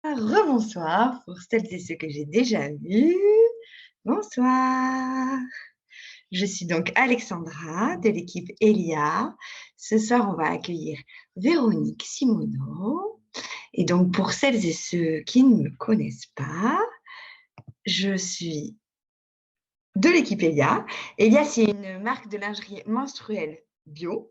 Rebonsoir pour celles et ceux que j'ai déjà vus. Bonsoir. Je suis donc Alexandra de l'équipe Elia. Ce soir, on va accueillir Véronique Simoneau. Et donc, pour celles et ceux qui ne me connaissent pas, je suis de l'équipe Elia. Elia, c'est une marque de lingerie menstruelle bio.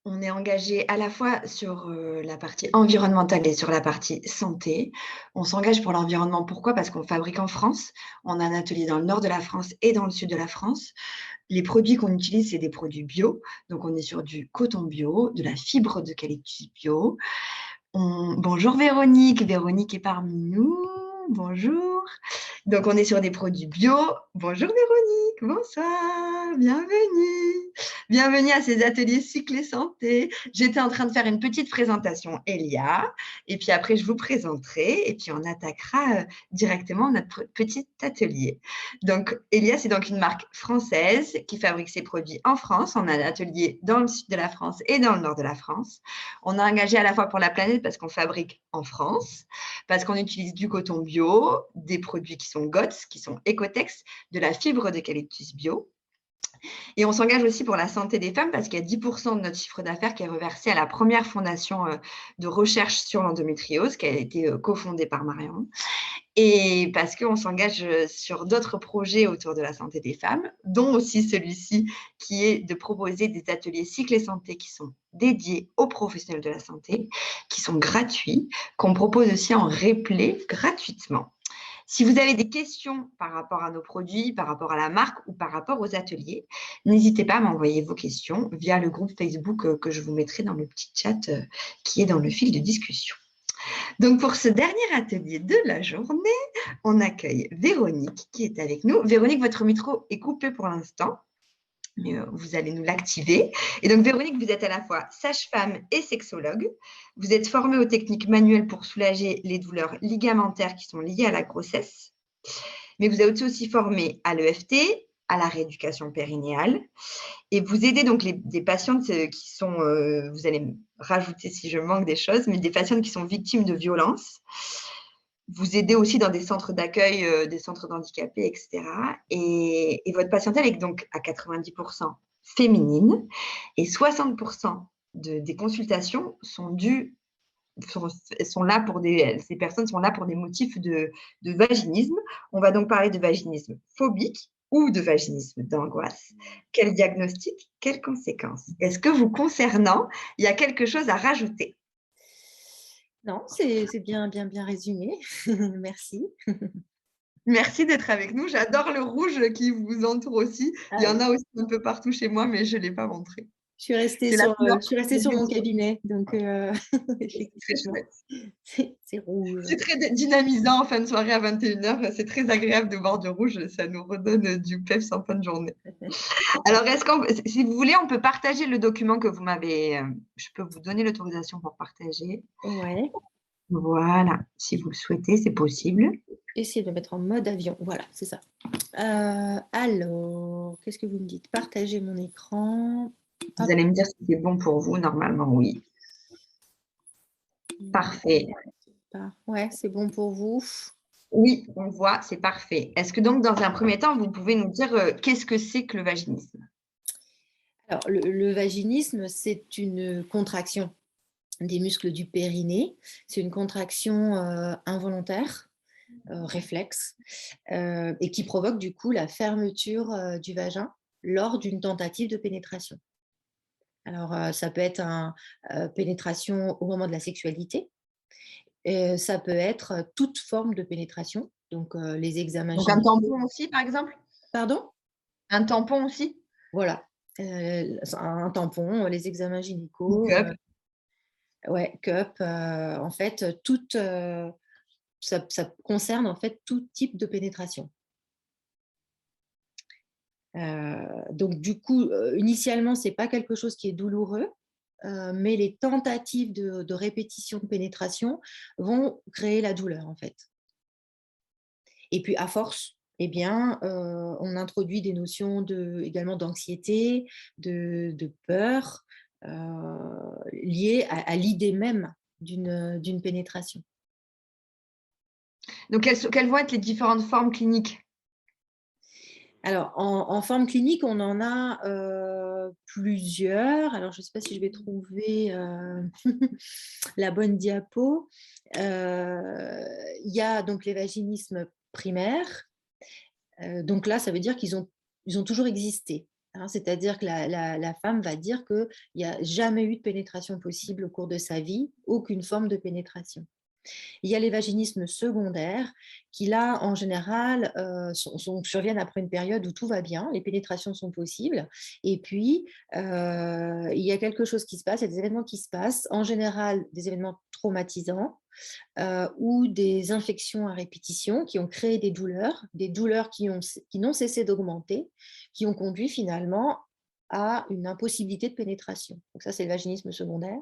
On est engagé à la fois sur la partie environnementale et sur la partie santé. On s'engage pour l'environnement. Pourquoi? Parce qu'on fabrique en France. On a un atelier dans le nord de la France et dans le sud de la France. Les produits qu'on utilise, c'est des produits bio. Donc, on est sur du coton bio, de la fibre d'eucalyptus bio. Bonjour Véronique. Véronique est parmi nous. Bonjour. Donc, on est sur des produits bio. Bonjour Véronique. Bonsoir. Bienvenue. Bienvenue à ces ateliers cycle et santé. J'étais en train de faire une petite présentation Elia, et puis après je vous présenterai, et puis on attaquera directement notre petit atelier. Donc Elia, c'est donc une marque française qui fabrique ses produits en France. On a un atelier dans le sud de la France et dans le nord de la France. On a engagé à la fois pour la planète parce qu'on fabrique en France, parce qu'on utilise du coton bio, des produits qui sont GOTS, qui sont Ecotex, de la fibre d'eucalyptus bio. Et on s'engage aussi pour la santé des femmes parce qu'il y a 10% de notre chiffre d'affaires qui est reversé à la première fondation de recherche sur l'endométriose qui a été cofondée par Marion. Et parce qu'on s'engage sur d'autres projets autour de la santé des femmes, dont aussi celui-ci qui est de proposer des ateliers cycle et santé qui sont dédiés aux professionnels de la santé, qui sont gratuits, qu'on propose aussi en replay gratuitement. Si vous avez des questions par rapport à nos produits, par rapport à la marque ou par rapport aux ateliers, n'hésitez pas à m'envoyer vos questions via le groupe Facebook que je vous mettrai dans le petit chat qui est dans le fil de discussion. Donc, pour ce dernier atelier de la journée, on accueille Véronique qui est avec nous. Véronique, votre micro est coupé pour l'instant, mais vous allez nous l'activer. Et donc, Véronique, vous êtes à la fois sage-femme et sexologue. Vous êtes formée aux techniques manuelles pour soulager les douleurs ligamentaires qui sont liées à la grossesse. Mais vous êtes aussi formée à l'EFT, à la rééducation périnéale. Et vous aidez donc des patientes qui sont, vous allez me rajouter si je manque des choses, mais des patientes qui sont victimes de violences. Vous aidez aussi dans des centres d'accueil, des centres d'handicapés, etc. Et votre patientèle est donc à 90% féminine et 60% des consultations sont là pour ces personnes sont là pour des motifs de vaginisme. On va donc parler de vaginisme phobique ou de vaginisme d'angoisse. Quel diagnostic, quelles conséquences? Est-ce que vous concernant, il y a quelque chose à rajouter? Non, c'est bien résumé. Merci. Merci d'être avec nous. J'adore le rouge qui vous entoure aussi. Il Ah y en oui, a aussi un peu partout chez moi, mais je ne l'ai pas montré. je suis restée C'est la sur, couleur je suis restée de sur mon maison. cabinet, donc C'est très effectivement, chouette. c'est rouge. C'est très dynamisant en fin de soirée à 21h. C'est très agréable de voir du rouge. Ça nous redonne du peps en fin de journée. Alors, si vous voulez, on peut partager le document que vous m'avez. Je peux vous donner l'autorisation pour partager. Ouais, Voilà. Si vous le souhaitez, c'est possible. essayer de le mettre en mode avion. Voilà, c'est ça. Alors, qu'est-ce que vous me dites? Partager mon écran. Vous Hop. allez me dire si c'est bon pour vous. Normalement, oui. Parfait. Ouais, c'est bon pour vous. Oui, on voit, c'est parfait. Est-ce que donc, dans un premier temps, vous pouvez nous dire qu'est-ce que c'est que le vaginisme? Alors, le vaginisme, c'est une contraction des muscles du périnée. C'est une contraction involontaire, réflexe, et qui provoque du coup la fermeture du vagin lors d'une tentative de pénétration. Alors, ça peut être une pénétration au moment de la sexualité, et ça peut être toute forme de pénétration, donc les examens Donc, un gynécaux. tampon aussi, par exemple? Pardon? Un tampon aussi? Voilà, un tampon, les examens Une gynécaux, cup? ouais, cup, en fait, ça concerne en fait tout type de pénétration. Donc du coup, initialement, c'est pas quelque chose qui est douloureux, mais les tentatives de répétition de pénétration vont créer la douleur, en fait. Et puis à force, eh bien, on introduit des notions également d'anxiété, de peur, liées à l'idée même d'une pénétration. Donc, quelles vont être les différentes formes cliniques? Alors, en forme clinique, on en a plusieurs. Alors, je ne sais pas si je vais trouver la bonne diapo. Il y a donc les vaginismes primaires. Donc là, ça veut dire ils ont toujours existé, hein. C'est-à-dire que la femme va dire qu'il n'y a jamais eu de pénétration possible au cours de sa vie, aucune forme de pénétration. Il y a les vaginismes secondaires qui, là, en général, surviennent après une période où tout va bien, les pénétrations sont possibles. Et puis, il y a quelque chose qui se passe, il y a des événements qui se passent, en général des événements traumatisants ou des infections à répétition qui ont créé des douleurs qui n'ont cessé d'augmenter, qui ont conduit finalement à une impossibilité de pénétration. Donc ça, c'est le vaginisme secondaire.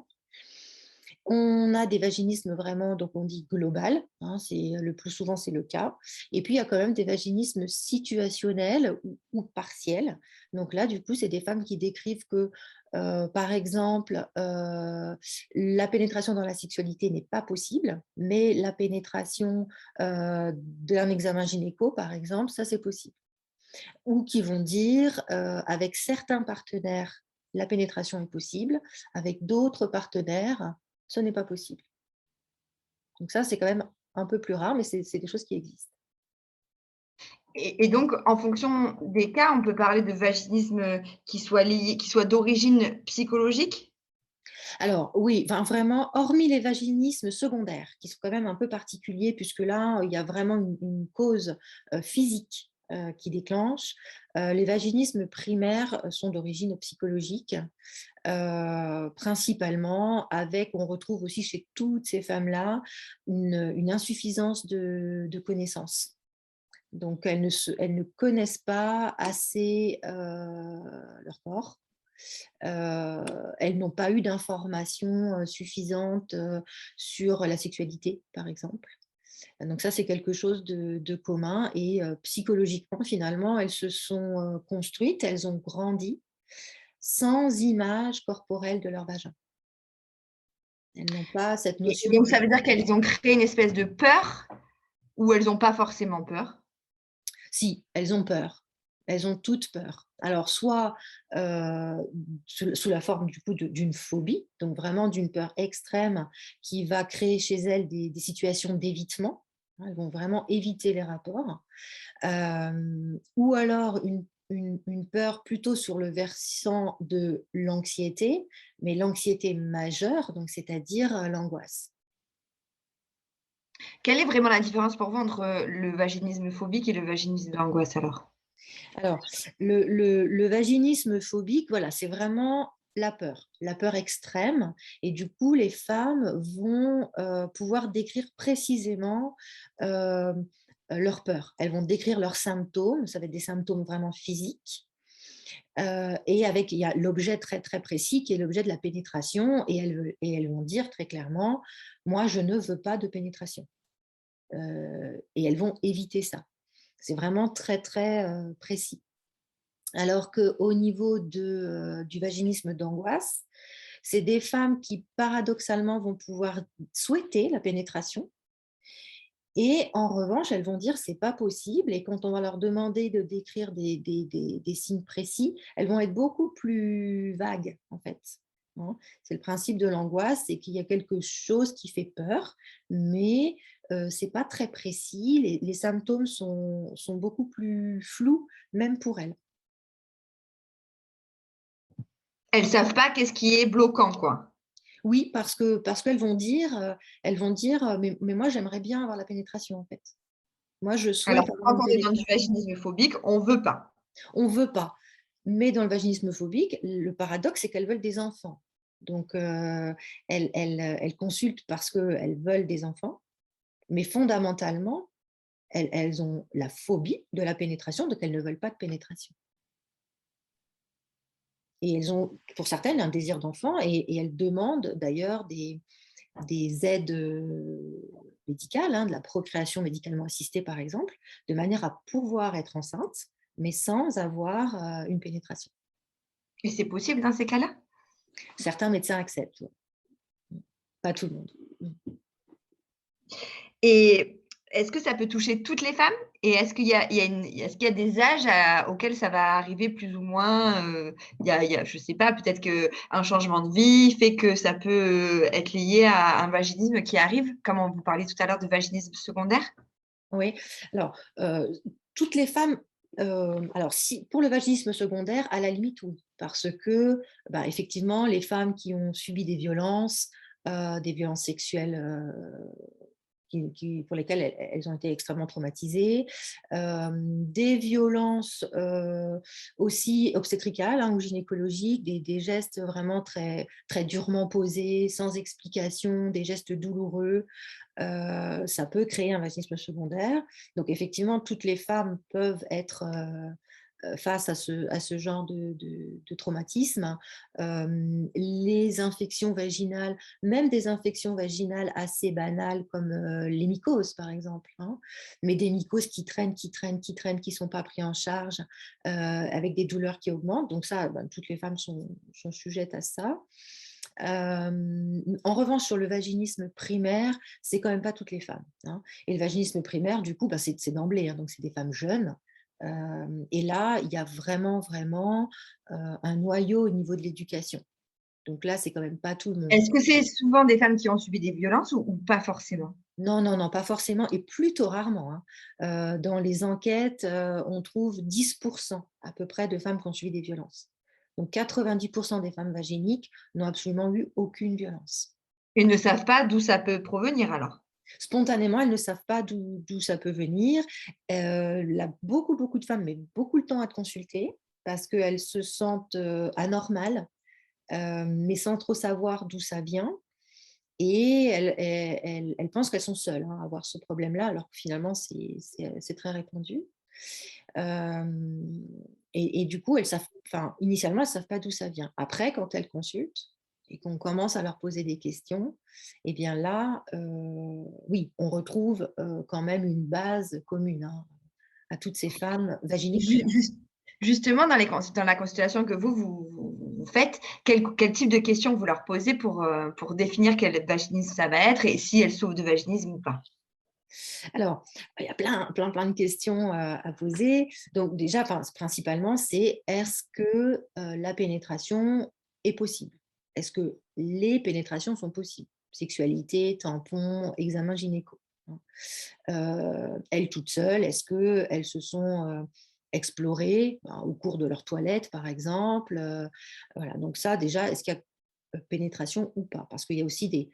On a des vaginismes vraiment, donc on dit global, hein, le plus souvent c'est le cas. Et puis il y a quand même des vaginismes situationnels ou partiels. Donc là, du coup, c'est des femmes qui décrivent que, par exemple, la pénétration dans la sexualité n'est pas possible, mais la pénétration d'un examen gynéco, par exemple, ça c'est possible. Ou qui vont dire, avec certains partenaires, la pénétration est possible, avec d'autres partenaires, ce n'est pas possible. Donc ça, c'est quand même un peu plus rare, mais c'est des choses qui existent. Et donc, en fonction des cas, on peut parler de vaginisme qui soit d'origine psychologique? Alors oui, enfin, vraiment, hormis les vaginismes secondaires, qui sont quand même un peu particuliers, puisque là, il y a vraiment une cause physique qui déclenche, les vaginismes primaires sont d'origine psychologique, principalement avec, on retrouve aussi chez toutes ces femmes-là, une insuffisance de connaissances. Donc, elles ne connaissent pas assez leur corps. Elles n'ont pas eu d'informations suffisantes sur la sexualité, par exemple. Donc ça, c'est quelque chose de commun. Et psychologiquement, finalement, elles se sont construites, elles ont grandi sans image corporelle de leur vagin. Elles n'ont pas cette Et notion donc, de... ça veut dire qu'elles ont créé une espèce de peur ou elles n'ont pas forcément peur? Si, elles ont peur. Elles ont toutes peur. Alors, soit sous la forme du coup d'une phobie, donc vraiment d'une peur extrême qui va créer chez elles des situations d'évitement. Elles vont vraiment éviter les rapports. Ou alors une peur plutôt sur le versant de l'anxiété, mais l'anxiété majeure, donc c'est-à-dire l'angoisse. Quelle est vraiment la différence pour vous entre le vaginisme phobique et le vaginisme d'angoisse alors? Alors, le vaginisme phobique, voilà, c'est vraiment la peur extrême. Et du coup, les femmes vont pouvoir décrire précisément leur peur. Elles vont décrire leurs symptômes, ça va être des symptômes vraiment physiques. Et il y a l'objet très, très précis qui est l'objet de la pénétration. Et elles vont dire très clairement, moi, je ne veux pas de pénétration. Et elles vont éviter ça. C'est vraiment très, très précis. Alors qu'au niveau du vaginisme d'angoisse, c'est des femmes qui paradoxalement vont pouvoir souhaiter la pénétration et en revanche, elles vont dire c'est pas possible et quand on va leur demander de décrire des signes précis, elles vont être beaucoup plus vagues en fait, hein. C'est le principe de l'angoisse, c'est qu'il y a quelque chose qui fait peur, mais c'est pas très précis, les symptômes sont beaucoup plus flous, même pour elles. Elles savent pas qu'est-ce qui est bloquant, quoi. Oui, parce qu'elles vont dire, mais moi j'aimerais bien avoir la pénétration en fait. Moi je Alors souhaite que avoir quand une on est dans du pénétration. vaginisme phobique, on veut pas. On veut pas. Mais dans le vaginisme phobique, le paradoxe, c'est qu'elles veulent des enfants. Donc elles consultent parce qu'elles veulent des enfants, mais fondamentalement, elles ont la phobie de la pénétration, donc elles ne veulent pas de pénétration. Et elles ont, pour certaines, un désir d'enfant et elles demandent d'ailleurs des aides médicales, hein, de la procréation médicalement assistée par exemple, de manière à pouvoir être enceinte, mais sans avoir une pénétration. Et c'est possible dans ces cas-là? Certains médecins acceptent, ouais. Pas tout le monde. Et est-ce que ça peut toucher toutes les femmes? Et est-ce qu'il y a des âges auxquels ça va arriver plus ou moins? Je sais pas, peut-être qu'un changement de vie fait que ça peut être lié à un vaginisme qui arrive, comme on vous parlait tout à l'heure de vaginisme secondaire? Oui, alors, toutes les femmes, alors si pour le vaginisme secondaire, à la limite, oui, parce que, bah, effectivement, les femmes qui ont subi des violences sexuelles, pour lesquelles elles ont été extrêmement traumatisées, des violences aussi obstétricales, hein, ou gynécologiques, des gestes vraiment très, très durement posés, sans explication, des gestes douloureux, ça peut créer un vaginisme secondaire. Donc effectivement, toutes les femmes peuvent être face à ce genre de traumatisme. Les infections vaginales, même des infections vaginales assez banales comme les mycoses par exemple, hein, mais des mycoses qui traînent, qui traînent, qui traînent, qui ne sont pas pris en charge, avec des douleurs qui augmentent. Donc ça, ben, toutes les femmes sont sujettes à ça. En revanche, sur le vaginisme primaire, c'est quand même pas toutes les femmes, hein. Et le vaginisme primaire, du coup, bah, c'est d'emblée, hein, donc c'est des femmes jeunes. Et là, il y a vraiment, vraiment un noyau au niveau de l'éducation. Donc là, c'est quand même pas tout le monde. Est-ce que c'est souvent des femmes qui ont subi des violences ou pas forcément? Non, non, non, pas forcément, et plutôt rarement, hein. Dans les enquêtes, on trouve 10% à peu près de femmes qui ont subi des violences. Donc 90% des femmes vaginiques n'ont absolument eu aucune violence. Et ne savent pas d'où ça peut provenir alors? Spontanément, elles ne savent pas d'où ça peut venir. Beaucoup, beaucoup de femmes mettent beaucoup de temps à te consulter parce qu'elles se sentent anormales, mais sans trop savoir d'où ça vient. Et elles pensent qu'elles sont seules, hein, à avoir ce problème-là, alors que finalement, c'est très répandu. Et du coup, initialement, elles ne savent pas d'où ça vient. Après, quand elles consultent et qu'on commence à leur poser des questions, eh bien là, oui, on retrouve quand même une base commune, hein, à toutes ces femmes vaginiques Ju- primaires. jus- Justement, dans la constellation que vous faites, quel type de questions vous leur posez pour définir quel vaginisme ça va être et si elles souffrent de vaginisme ou pas? Alors, il y a plein, plein, plein de questions à poser. Donc déjà, principalement, c'est est-ce que la pénétration est possible? Est-ce que les pénétrations sont possibles? Sexualité, tampon, examen gynéco, hein. Elles toutes seules, est-ce qu'elles se sont explorées, ben, au cours de leur toilette, par exemple? Voilà, donc ça, déjà, est-ce qu'il y a pénétration ou pas? Parce qu'il y a aussi des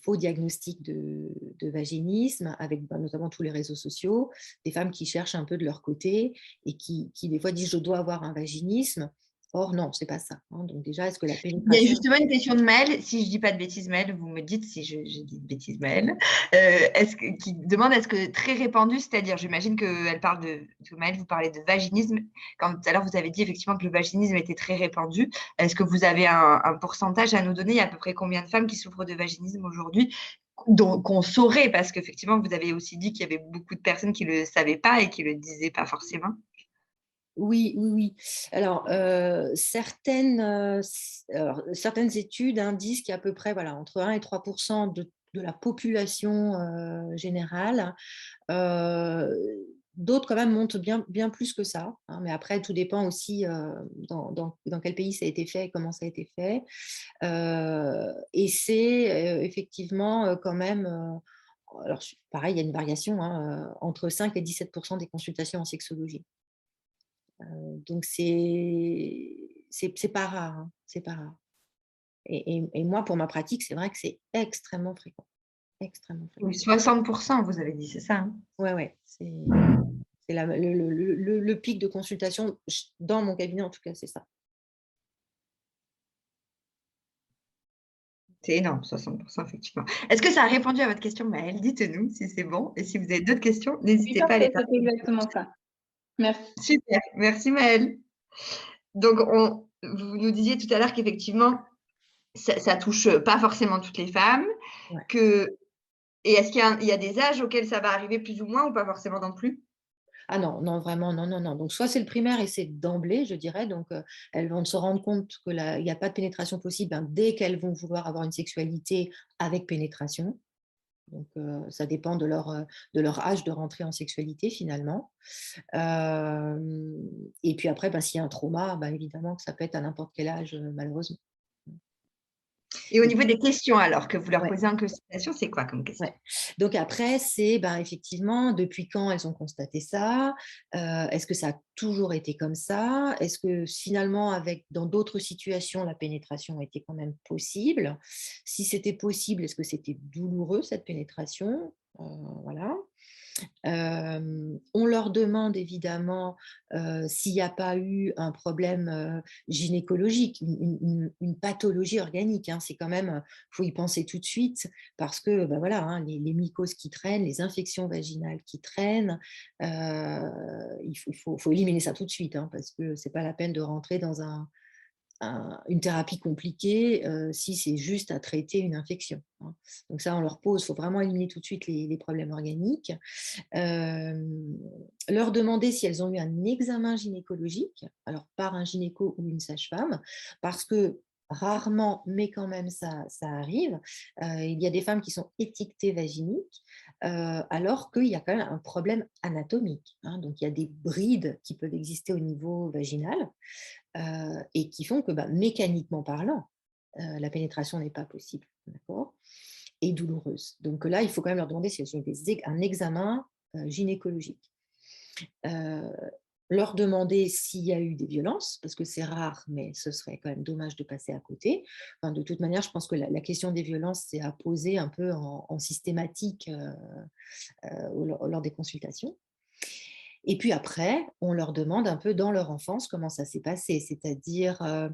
faux diagnostics de vaginisme avec, ben, notamment tous les réseaux sociaux, des femmes qui cherchent un peu de leur côté et qui des fois disent: «Je dois avoir un vaginisme». Or non, c'est pas ça, hein. Donc déjà, est-ce que la Il y a pénétration. justement une question de Maëlle, si je dis pas de bêtises, Maëlle, vous me dites si j'ai dit de bêtises, Maëlle, qui demande est-ce que très répandu, c'est-à-dire, j'imagine qu'elle parle que Maëlle, vous parlez de vaginisme, quand tout à l'heure vous avez dit effectivement que le vaginisme était très répandu. Est-ce que vous avez un pourcentage à nous donner? Il y a à peu près combien de femmes qui souffrent de vaginisme aujourd'hui, qu'on saurait? Parce qu'effectivement, vous avez aussi dit qu'il y avait beaucoup de personnes qui ne le savaient pas et qui ne le disaient pas forcément. Oui, oui, oui. Alors, certaines études, hein, disent qu'il y a à peu près, voilà, entre 1 et 3% de la population générale. Heu, D'autres quand même montrent bien bien plus que ça, hein, mais après tout dépend aussi, dans quel pays ça a été fait et comment ça a été fait. Et c'est, effectivement, quand même, alors pareil, il y a une variation, hein, entre 5 et 17% des consultations en sexologie. Donc c'est pas rare, hein, c'est pas rare. Et moi, pour ma pratique, c'est vrai que c'est extrêmement fréquent, extrêmement Oui, fréquent. 60%, vous avez dit, c'est ça, hein? Ouais, ouais, c'est le pic de consultation dans mon cabinet, en tout cas, c'est ça. C'est énorme, 60%, effectivement. Est-ce que ça a répondu à votre question, Maëlle? Dites-nous si c'est bon. Et si vous avez d'autres questions, Oui, n'hésitez pas à les parfait, faire. c'était exactement ça. Merci. Super, merci Maëlle. Donc, vous nous disiez tout à l'heure qu'effectivement, ça touche pas forcément toutes les femmes. Ouais. Que, et est-ce qu'il y a des âges auxquels ça va arriver plus ou moins ou pas forcément non plus? Ah non, non, vraiment, non, non, non. Donc soit c'est le primaire et c'est d'emblée, je dirais, donc elles vont se rendre compte qu'il y a pas de pénétration possible, ben, dès qu'elles vont vouloir avoir une sexualité avec pénétration. Donc, ça dépend de leur âge de rentrée en sexualité finalement. Et puis après, s'il y a un trauma, évidemment que ça peut être à n'importe quel âge, malheureusement. Et au Et niveau des questions alors que vous leur ouais. posez en consultation, c'est quoi comme question? Ouais. Donc après, c'est effectivement, depuis quand elles ont constaté ça? Est-ce que ça a toujours été comme ça? Est-ce que finalement, dans d'autres situations, la pénétration était quand même possible? Si c'était possible, est-ce que c'était douloureux cette pénétration? Voilà. On leur demande évidemment s'il n'y a pas eu un problème gynécologique, une pathologie organique, hein. C'est quand même, faut y penser tout de suite parce que voilà, hein, les mycoses qui traînent, les infections vaginales qui traînent, il faut éliminer ça tout de suite, hein, parce que c'est pas la peine de rentrer dans une thérapie compliquée si c'est juste à traiter une infection, hein. Donc ça, on leur pose, il faut vraiment éliminer tout de suite les problèmes organiques. Leur demander si elles ont eu un examen gynécologique, alors par un gynéco ou une sage-femme, parce que rarement, mais quand même ça arrive, il y a des femmes qui sont étiquetées vaginiques, alors qu'il y a quand même un problème anatomique, hein. Donc il y a des brides qui peuvent exister au niveau vaginal, et qui font que mécaniquement parlant, la pénétration n'est pas possible, d'accord? Et douloureuse. Donc là, il faut quand même leur demander si elles ont un examen gynécologique. Leur demander s'il y a eu des violences, parce que c'est rare, mais ce serait quand même dommage de passer à côté. Enfin, de toute manière, je pense que la question des violences, c'est à poser un peu en systématique lors des consultations. Et puis après, on leur demande un peu dans leur enfance comment ça s'est passé, c'est-à-dire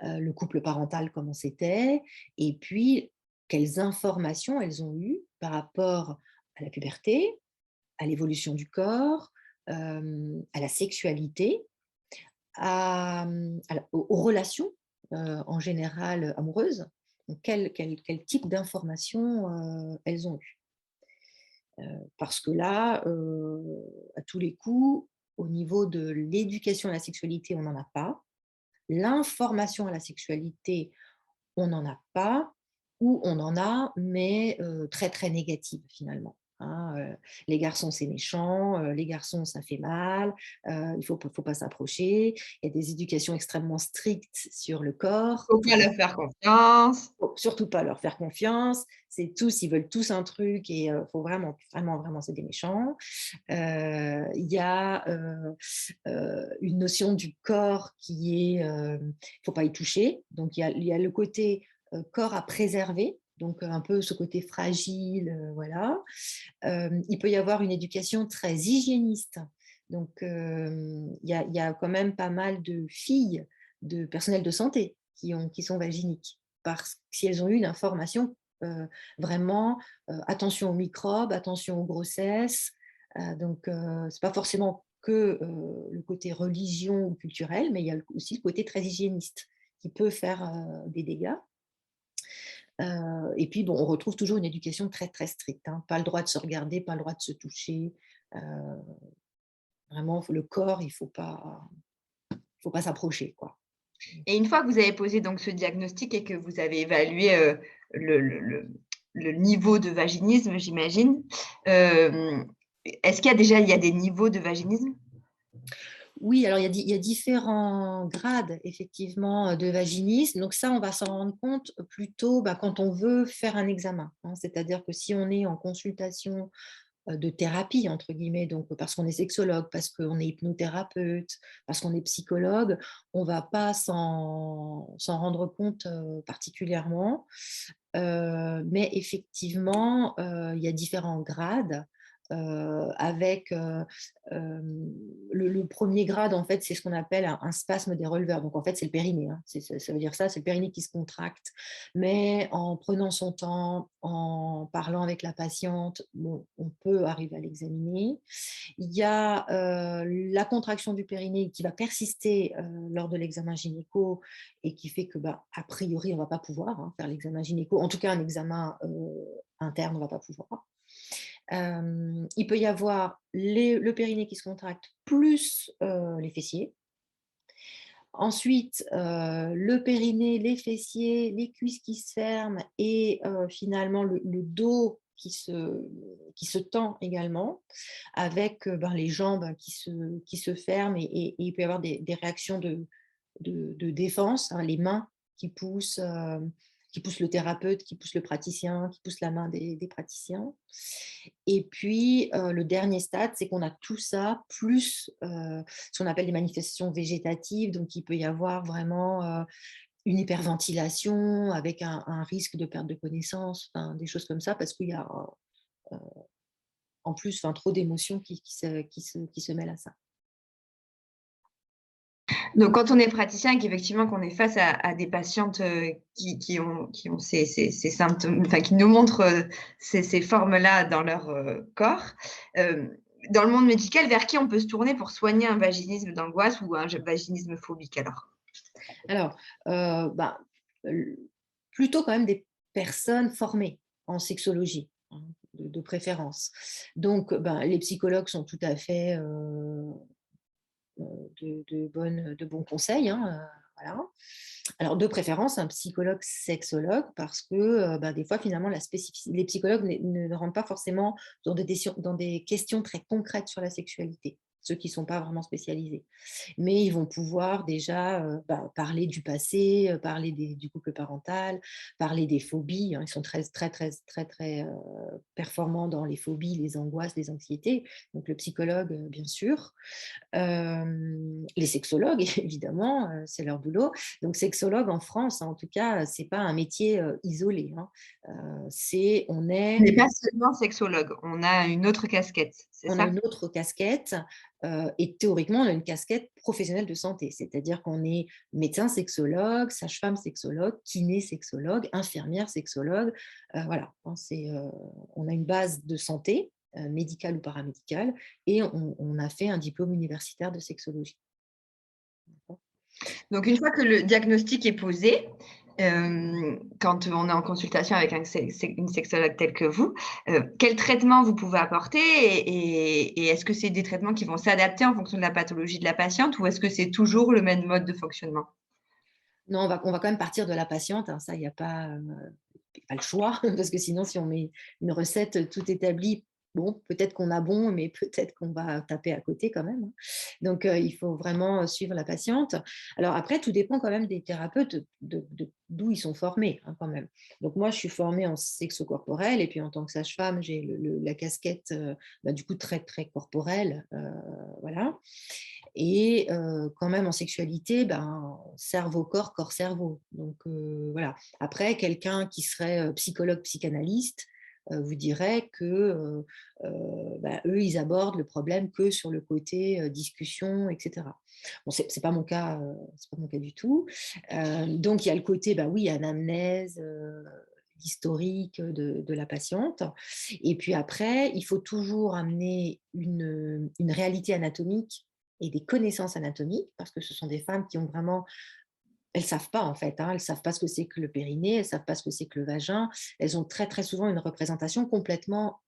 le couple parental, comment c'était, et puis quelles informations elles ont eues par rapport à la puberté, à l'évolution du corps, à la sexualité, aux relations en général amoureuses. Donc, quel type d'informations elles ont eues. Parce que là, à tous les coups, au niveau de l'éducation à la sexualité, on n'en a pas. L'information à la sexualité, on n'en a pas, ou on en a, mais très, très négative finalement, hein. Les garçons, c'est méchant, les garçons, ça fait mal, il ne faut pas s'approcher. Il y a des éducations extrêmement strictes sur le corps. Faut pas leur faire confiance. Faut surtout pas leur faire confiance. Ils veulent tous un truc et faut vraiment, vraiment, vraiment, c'est des méchants. Il y a une notion du corps qui est, faut pas y toucher. Donc il y a le côté corps à préserver. Donc un peu ce côté fragile, voilà. Il peut y avoir une éducation très hygiéniste. Donc il y a quand même pas mal de filles, de personnel de santé qui sont vaginiques, parce que si elles ont eu une information vraiment, attention aux microbes, attention aux grossesses. Donc c'est pas forcément que le côté religion ou culturel, mais il y a aussi le côté très hygiéniste qui peut faire des dégâts. Et puis, bon, on retrouve toujours une éducation très, très stricte, hein. Pas le droit de se regarder, pas le droit de se toucher. Heu, Vraiment, le corps, il faut pas s'approcher, quoi. Et une fois que vous avez posé donc ce diagnostic et que vous avez évalué, le le le le niveau de vaginisme, j'imagine, est-ce qu'il y a des niveaux de vaginisme? Oui, alors il y a différents grades effectivement de vaginisme. Donc ça, on va s'en rendre compte plutôt quand on veut faire un examen, hein. C'est-à-dire que si on est en consultation de thérapie, entre guillemets, donc parce qu'on est sexologue, parce qu'on est hypnothérapeute, parce qu'on est psychologue, on ne va pas s'en rendre compte particulièrement. Mais effectivement, il y a différents grades. Avec le premier grade, en fait, c'est ce qu'on appelle un spasme des releveurs. Donc, en fait, c'est le périnée, hein. Ça veut dire ça, c'est le périnée qui se contracte. Mais en prenant son temps, en parlant avec la patiente, bon, on peut arriver à l'examiner. Il y a la contraction du périnée qui va persister lors de l'examen gynéco et qui fait que, a priori, on ne va pas pouvoir faire l'examen gynéco. En tout cas, un examen interne, on ne va pas pouvoir. Il peut y avoir le périnée qui se contracte plus les fessiers. Ensuite, le périnée, les fessiers, les cuisses qui se ferment et finalement le dos qui se tend également, avec les jambes qui se ferment et il peut y avoir des réactions de défense, hein, les mains qui poussent le thérapeute, qui poussent le praticien, qui poussent la main des praticiens. Et puis, le dernier stade, c'est qu'on a tout ça, plus ce qu'on appelle des manifestations végétatives. Donc, il peut y avoir vraiment une hyperventilation avec un risque de perte de connaissance, enfin, des choses comme ça, parce qu'il y a en plus trop d'émotions qui se mêlent à ça. Donc, quand on est praticien et qu'effectivement qu'on est face à des patientes qui ont ces symptômes, enfin qui nous montrent ces formes-là dans leur corps, euh, dans le monde médical, vers qui on peut se tourner pour soigner un vaginisme d'angoisse ou un vaginisme phobique alors? Alors, plutôt quand même des personnes formées en sexologie, hein, de préférence. Donc, les psychologues sont tout à fait de bons conseils, hein, voilà. Alors, de préférence, un psychologue sexologue, parce que des fois, finalement, les psychologues ne rentrent pas forcément dans des questions très concrètes sur la sexualité, ceux qui ne sont pas vraiment spécialisés. Mais ils vont pouvoir déjà parler du passé, parler du couple parental, parler des phobies, hein. Ils sont très, très, très, très, très performants dans les phobies, les angoisses, les anxiétés. Donc, le psychologue, bien sûr. Les sexologues, évidemment, c'est leur boulot. Donc, sexologue en France, en tout cas, c'est pas un métier isolé, hein. On On est n'est pas seulement sexologue, on a une autre casquette, c'est on a ça? une autre casquette et théoriquement, on a une casquette professionnelle de santé, c'est-à-dire qu'on est médecin sexologue, sage-femme sexologue, kiné sexologue, infirmière sexologue. Voilà, hein, on a une base de santé, médicale ou paramédicale, et on a fait un diplôme universitaire de sexologie. Donc, une fois que le diagnostic est posé, quand on est en consultation avec une sexologue telle que vous, quel traitement vous pouvez apporter et est-ce que c'est des traitements qui vont s'adapter en fonction de la pathologie de la patiente ou est-ce que c'est toujours le même mode de fonctionnement? Non, on va quand même partir de la patiente, hein, ça, il n'y a pas le choix, parce que sinon, si on met une recette toute établie, bon, peut-être qu'on a bon, mais peut-être qu'on va taper à côté quand même, hein. Donc, il faut vraiment suivre la patiente. Alors après, tout dépend quand même des thérapeutes, d'où ils sont formés, hein, quand même. Donc moi, je suis formée en sexo-corporel et puis en tant que sage-femme, j'ai la casquette du coup très, très corporelle, voilà. Et quand même en sexualité, cerveau-corps, corps-cerveau. Donc voilà. Après, quelqu'un qui serait psychologue, psychanalyste, vous dirait que eux, ils abordent le problème que sur le côté discussion, etc. Bon, c'est pas mon cas, c'est pas mon cas du tout. Donc il y a le côté, oui, anamnèse, historique de la patiente. Et puis après, il faut toujours amener une réalité anatomique et des connaissances anatomiques, parce que ce sont des femmes qui ont vraiment elles savent pas en fait, hein, elles savent pas ce que c'est que le périnée, elles savent pas ce que c'est que le vagin. Elles ont très, très souvent une représentation complètement,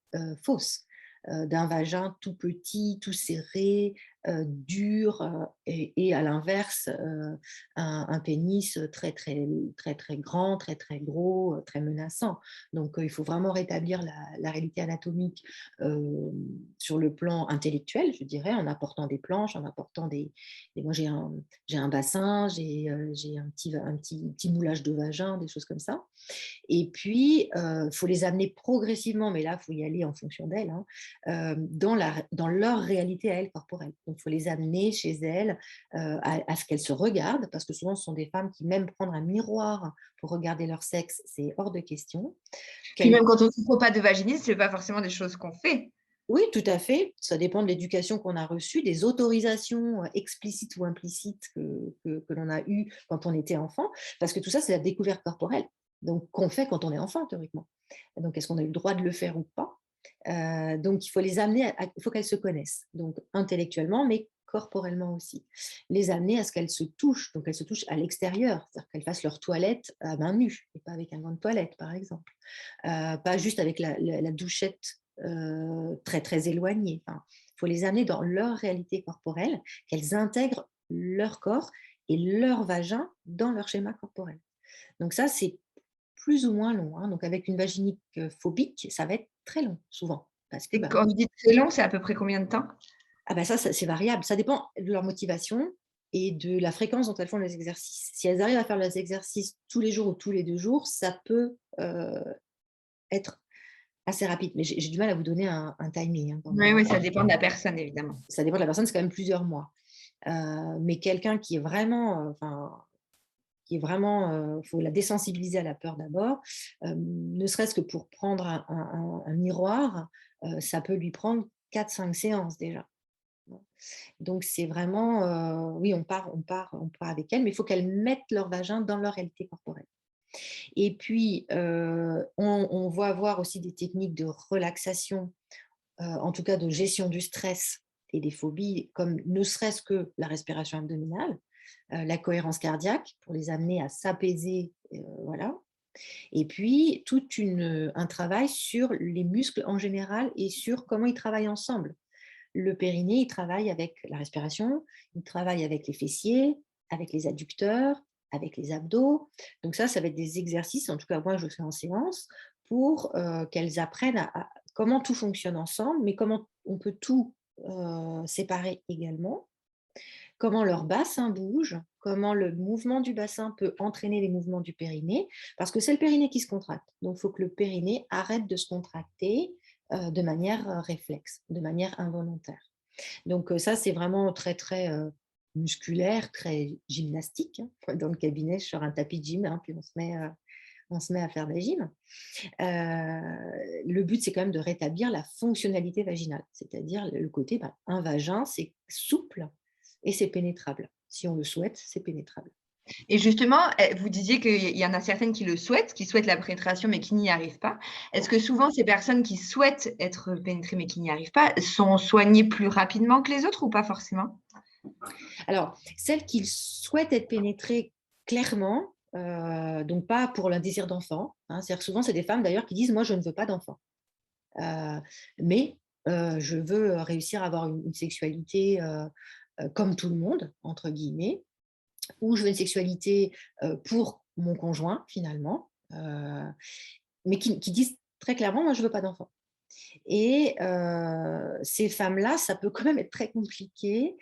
fausse, d'un vagin tout petit, tout serré, dur, et à l'inverse, un pénis, très, très, très, très grand, très, très gros, très menaçant. Donc, il faut vraiment rétablir la réalité anatomique, sur le plan intellectuel, je dirais, en apportant des planches, en apportant moi j'ai un bassin, j'ai un petit moulage de vagin, des choses comme ça. Et puis, il faut les amener progressivement, mais là, il faut y aller en fonction d'elles, hein, dans leur réalité à elles corporelle. Donc, il faut les amener chez elles, à ce qu'elles se regardent, parce que souvent, ce sont des femmes qui, même prendre un miroir pour regarder leur sexe, c'est hors de question. Puis même quand on ne souffre pas de vaginisme, ce n'est pas forcément des choses qu'on fait. Oui, tout à fait. Ça dépend de l'éducation qu'on a reçue, des autorisations explicites ou implicites que l'on a eues quand on était enfant, parce que tout ça, c'est la découverte corporelle, donc qu'on fait quand on est enfant, théoriquement. Donc, est-ce qu'on a eu le droit de le faire ou pas? Donc, il faut les amener, il faut qu'elles se connaissent, donc intellectuellement, mais corporellement aussi. Les amener à ce qu'elles se touchent, donc elles se touchent à l'extérieur, c'est-à-dire qu'elles fassent leur toilette à main nue, et pas avec un gant de toilette, par exemple. Pas juste avec la douchette très, très éloignée. Enfin, il faut les amener dans leur réalité corporelle, qu'elles intègrent leur corps et leur vagin dans leur schéma corporel. Donc ça, c'est plus ou moins long, hein. Donc avec une vaginite phobique, ça va être très long souvent parce que, Et quand on dit très long, c'est à peu près combien de temps? ah bah ça c'est variable. Ça dépend de leur motivation et de la fréquence dont elles font les exercices. Si elles arrivent à faire les exercices tous les jours ou tous les 2 jours, ça peut, être assez rapide. Mais j'ai du mal à vous donner un timing, hein, quand Oui, même, hein. oui, ça dépend de la personne évidemment. Ça dépend de la personne, c'est quand même plusieurs mois. Mais quelqu'un qui est vraiment, faut la désensibiliser à la peur d'abord, ne serait-ce que pour prendre un miroir, ça peut lui prendre 4-5 séances déjà. Donc c'est vraiment, oui, on part avec elles, mais il faut qu'elles mettent leur vagin dans leur réalité corporelle. Et puis, on va avoir aussi des techniques de relaxation, en tout cas de gestion du stress et des phobies, comme ne serait-ce que la respiration abdominale, la cohérence cardiaque pour les amener à s'apaiser, voilà. Et puis un travail sur les muscles en général et sur comment ils travaillent ensemble. Le périnée, il travaille avec la respiration, il travaille avec les fessiers, avec les adducteurs, avec les abdos. Donc ça va être des exercices, en tout cas moi je le fais en séance, pour qu'elles apprennent comment tout fonctionne ensemble, mais comment on peut tout séparer également, comment leur bassin bouge, comment le mouvement du bassin peut entraîner les mouvements du périnée, parce que c'est le périnée qui se contracte. Donc il faut que le périnée arrête de se contracter de manière réflexe, de manière involontaire. Donc ça, c'est vraiment très, très musculaire, très gymnastique, hein. Dans le cabinet, sur un tapis de gym, hein, puis on se met à faire de la gym. Le but, c'est quand même de rétablir la fonctionnalité vaginale, c'est-à-dire le côté, un vagin, c'est souple et c'est pénétrable. Si on le souhaite, c'est pénétrable. Et justement, vous disiez qu'il y en a certaines qui souhaitent la pénétration, mais qui n'y arrivent pas. Est-ce que souvent ces personnes qui souhaitent être pénétrées, mais qui n'y arrivent pas, sont soignées plus rapidement que les autres ou pas forcément? Alors, celles qui souhaitent être pénétrées clairement, donc pas pour le désir d'enfant, hein, c'est-à-dire que souvent, c'est des femmes d'ailleurs qui disent: «Moi, je ne veux pas d'enfant, mais je veux réussir à avoir une sexualité comme tout le monde», entre guillemets, ou je veux une sexualité pour mon conjoint finalement, mais qui disent très clairement: «Moi, je ne veux pas d'enfant». Et ces femmes-là, ça peut quand même être très compliqué,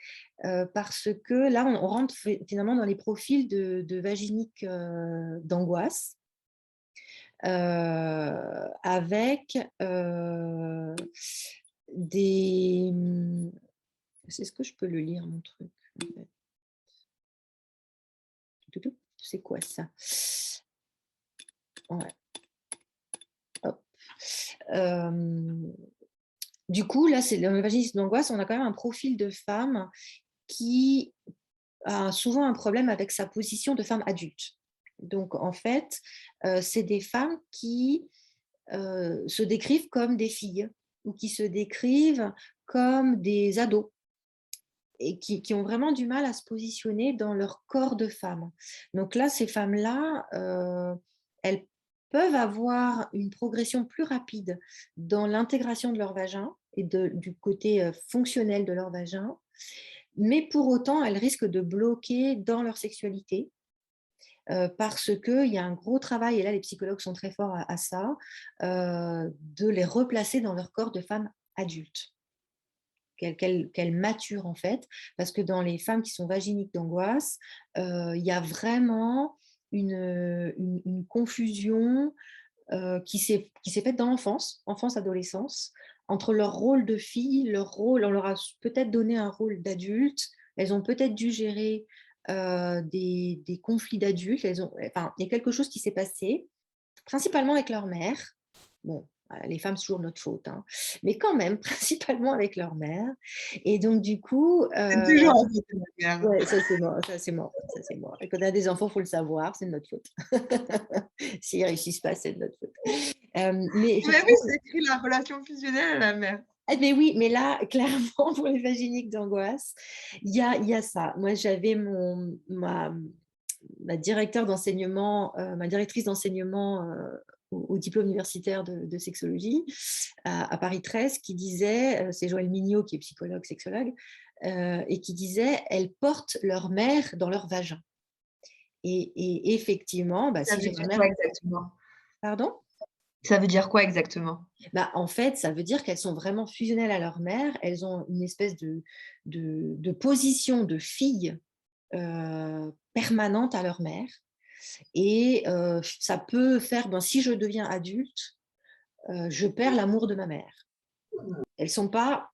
parce que là, on rentre finalement dans les profils de vaginiques d'angoisse, avec des, est-ce que je peux le lire mon truc en fait? C'est quoi ça? Ouais, hop. Hem, du coup, là, c'est dans le vaginisme d'angoisse, on a quand même un profil de femme qui a souvent un problème avec sa position de femme adulte. Donc en fait, c'est des femmes qui, se décrivent comme des filles ou qui se décrivent comme des ados et qui ont vraiment du mal à se positionner dans leur corps de femme. Donc là, ces femmes-là, elles peuvent avoir une progression plus rapide dans l'intégration de leur vagin et du côté, fonctionnel de leur vagin, mais pour autant, elles risquent de bloquer dans leur sexualité, parce qu'il y a un gros travail, et là les psychologues sont très forts à ça, de les replacer dans leur corps de femme adulte, qu'elles maturent en fait. Parce que dans les femmes qui sont vaginiques d'angoisse, il y a vraiment une confusion qui s'est faite dans l'enfance, enfance-adolescence, entre leur rôle de fille, leur rôle, on leur a peut-être donné un rôle d'adulte, elles ont peut-être dû gérer des conflits d'adultes, enfin, il y a quelque chose qui s'est passé, principalement avec leur mère. Bon, les femmes, c'est toujours notre faute, hein, mais quand même, principalement avec leur mère. Et donc, du coup, C'est toujours un peu de la guerre. ouais, ça c'est mort, ça c'est mort, ça c'est mort. Et quand on a des enfants, il faut le savoir, c'est de notre faute. S'ils ne réussissent pas, c'est de notre faute. Mais Mais oui, effectivement, c'est écrit la relation fusionnelle à la mère. ah mais oui, mais là, clairement, pour les vaginiques d'angoisse, il y a ça. Moi, j'avais ma directeur d'enseignement, ma directrice d'enseignement au diplôme universitaire de sexologie à Paris 13 qui disait, c'est Joëlle Mignot qui est psychologue, sexologue, et qui disait: «Elles portent leur mère dans leur vagin». Et effectivement, Ça si veut j'ai ma dire mère, quoi exactement? Pardon? Ça veut dire quoi exactement? En fait, ça veut dire qu'elles sont vraiment fusionnelles à leur mère. Elles ont une espèce de position de fille permanente à leur mère. Et ça peut faire, si je deviens adulte, je perds l'amour de ma mère. Elles sont pas,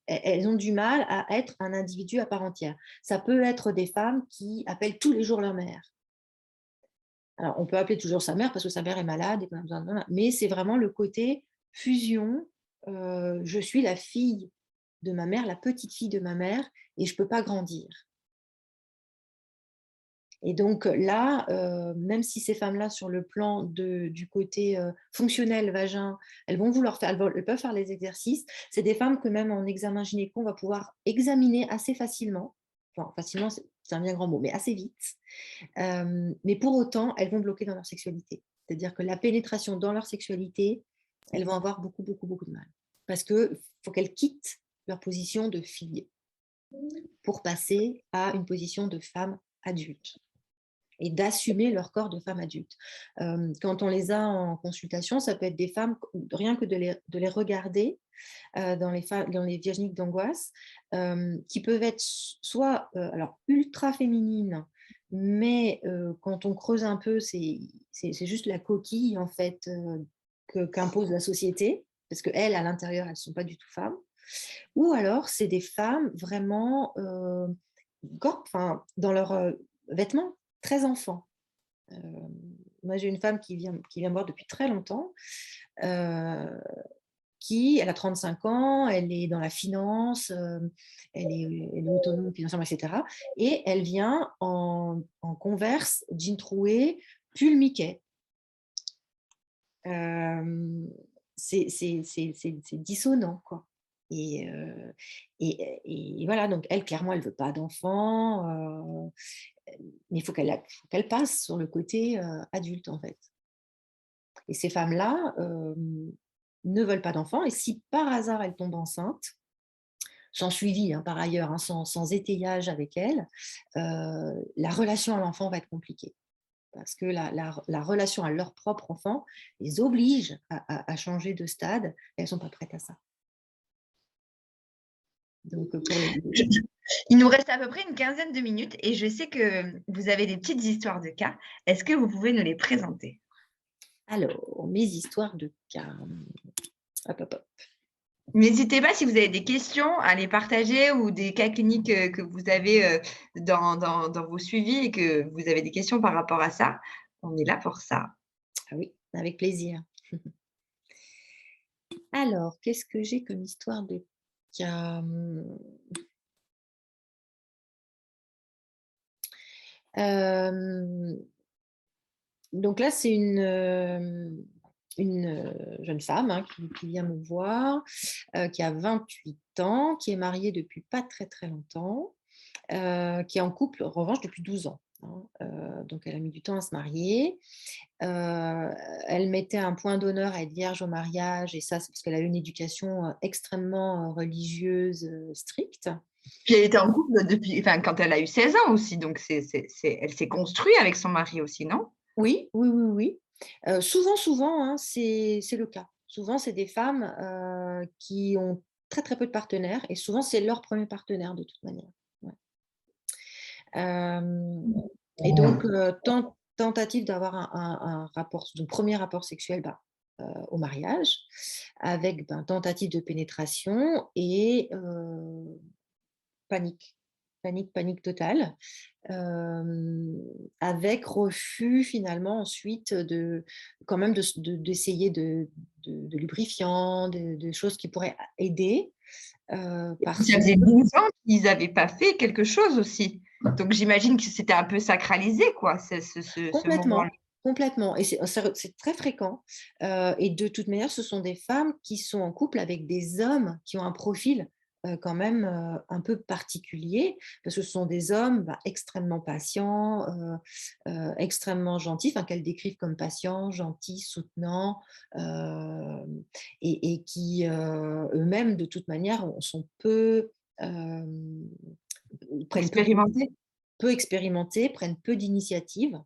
elles ont du mal à être un individu à part entière. Ça peut être des femmes qui appellent tous les jours leur mère. Alors, on peut appeler toujours sa mère parce que sa mère est malade, et qu'on a besoin mais c'est vraiment le côté fusion. Je suis la fille de ma mère, la petite fille de ma mère, et je ne peux pas grandir. Et donc là, même si ces femmes-là, sur le plan du côté fonctionnel, vagin, elles peuvent faire les exercices. C'est des femmes que même en examen gynéco, on va pouvoir examiner assez facilement. Enfin, facilement, c'est un bien grand mot, mais assez vite. Mais pour autant, elles vont bloquer dans leur sexualité. C'est-à-dire que la pénétration dans leur sexualité, elles vont avoir beaucoup, beaucoup, beaucoup de mal. Parce qu'il faut qu'elles quittent leur position de fille pour passer à une position de femme adulte et d'assumer leur corps de femme adulte. Quand on les a en consultation, ça peut être des femmes, rien que de les regarder dans les virginiques d'angoisse, qui peuvent être soit alors ultra féminines, mais quand on creuse un peu, c'est juste la coquille en fait qu'impose la société, parce qu'elles, à l'intérieur, elles ne sont pas du tout femmes. Ou alors, c'est des femmes vraiment dans leurs vêtements très enfants. Moi, j'ai une femme qui vient me voir depuis très longtemps, elle a 35 ans, elle est dans la finance, elle est autonome financièrement, etc. Et elle vient en Converse, jean troué, pull Mickey. C'est dissonant, quoi. Et voilà, donc elle, clairement, elle ne veut pas d'enfant, mais il faut qu'elle passe sur le côté adulte, en fait. Et ces femmes-là ne veulent pas d'enfants, et si par hasard elles tombent enceintes, sans suivi par ailleurs, sans étayage avec elles, la relation à l'enfant va être compliquée. Parce que la relation à leur propre enfant les oblige à changer de stade, et elles ne sont pas prêtes à ça. Donc, il nous reste à peu près une quinzaine de minutes et je sais que vous avez des petites histoires de cas. Est-ce que vous pouvez nous les présenter? Alors, mes histoires de cas. Hop, hop, hop. N'hésitez pas, si vous avez des questions, à les partager ou des cas cliniques que vous avez dans vos suivis et que vous avez des questions par rapport à ça. On est là pour ça. Ah oui, avec plaisir. Alors, qu'est-ce que j'ai comme histoire de cas? Donc là, c'est une jeune femme qui vient me voir, qui a 28 ans, qui est mariée depuis pas très très longtemps, qui est en couple en revanche depuis 12 ans. Donc elle a mis du temps à se marier. Elle mettait un point d'honneur à être vierge au mariage, et ça c'est parce qu'elle a eu une éducation extrêmement religieuse, stricte. Puis elle était en couple depuis, quand elle a eu 16 ans aussi, donc elle s'est construite avec son mari aussi, non? Oui. Souvent, c'est le cas. Souvent, c'est des femmes qui ont très, très peu de partenaires, et souvent, c'est leur premier partenaire de toute manière. Ouais. Et donc, tentative d'avoir un premier rapport sexuel au mariage, avec tentative de pénétration et panique totale, avec refus finalement ensuite d'essayer de lubrifiants, de choses qui pourraient aider. Ça faisait 12 ans qu'ils n'avaient pas fait quelque chose aussi. Donc j'imagine que c'était un peu sacralisé, quoi, ce moment-là. Complètement. Et c'est très fréquent. Et de toute manière, ce sont des femmes qui sont en couple avec des hommes qui ont un profil quand même un peu particulier, parce que ce sont des hommes extrêmement patients, extrêmement gentils, qu'elles décrivent comme patients, gentils, soutenants, et qui eux-mêmes, de toute manière, sont peu Expérimenté. peu expérimentés, prennent peu d'initiatives.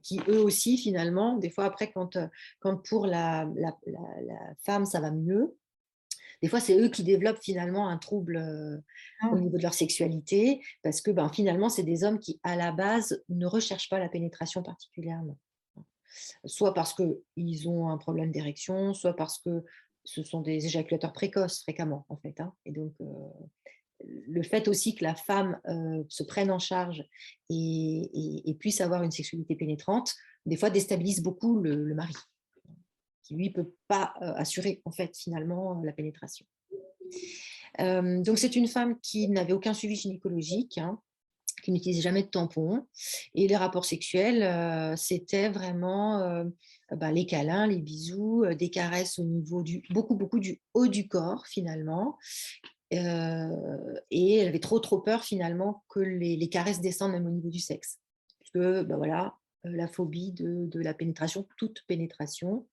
qui eux aussi, finalement, des fois après, quand pour la femme, ça va mieux, des fois, c'est eux qui développent finalement un trouble au Ah, niveau de leur sexualité, parce que finalement, c'est des hommes qui, à la base, ne recherchent pas la pénétration particulièrement. Soit parce qu'ils ont un problème d'érection, soit parce que ce sont des éjaculateurs précoces fréquemment, en fait. Et donc, le fait aussi que la femme se prenne en charge et puisse avoir une sexualité pénétrante, des fois déstabilise beaucoup le mari, qui lui peut pas assurer en fait finalement la pénétration. Donc c'est une femme qui n'avait aucun suivi gynécologique, qui n'utilisait jamais de tampon, et les rapports sexuels, c'était vraiment les câlins, les bisous, des caresses au niveau beaucoup du haut du corps finalement. Et elle avait trop peur finalement que les caresses descendent même au niveau du sexe. Parce que, voilà, la phobie de la pénétration, toute pénétration.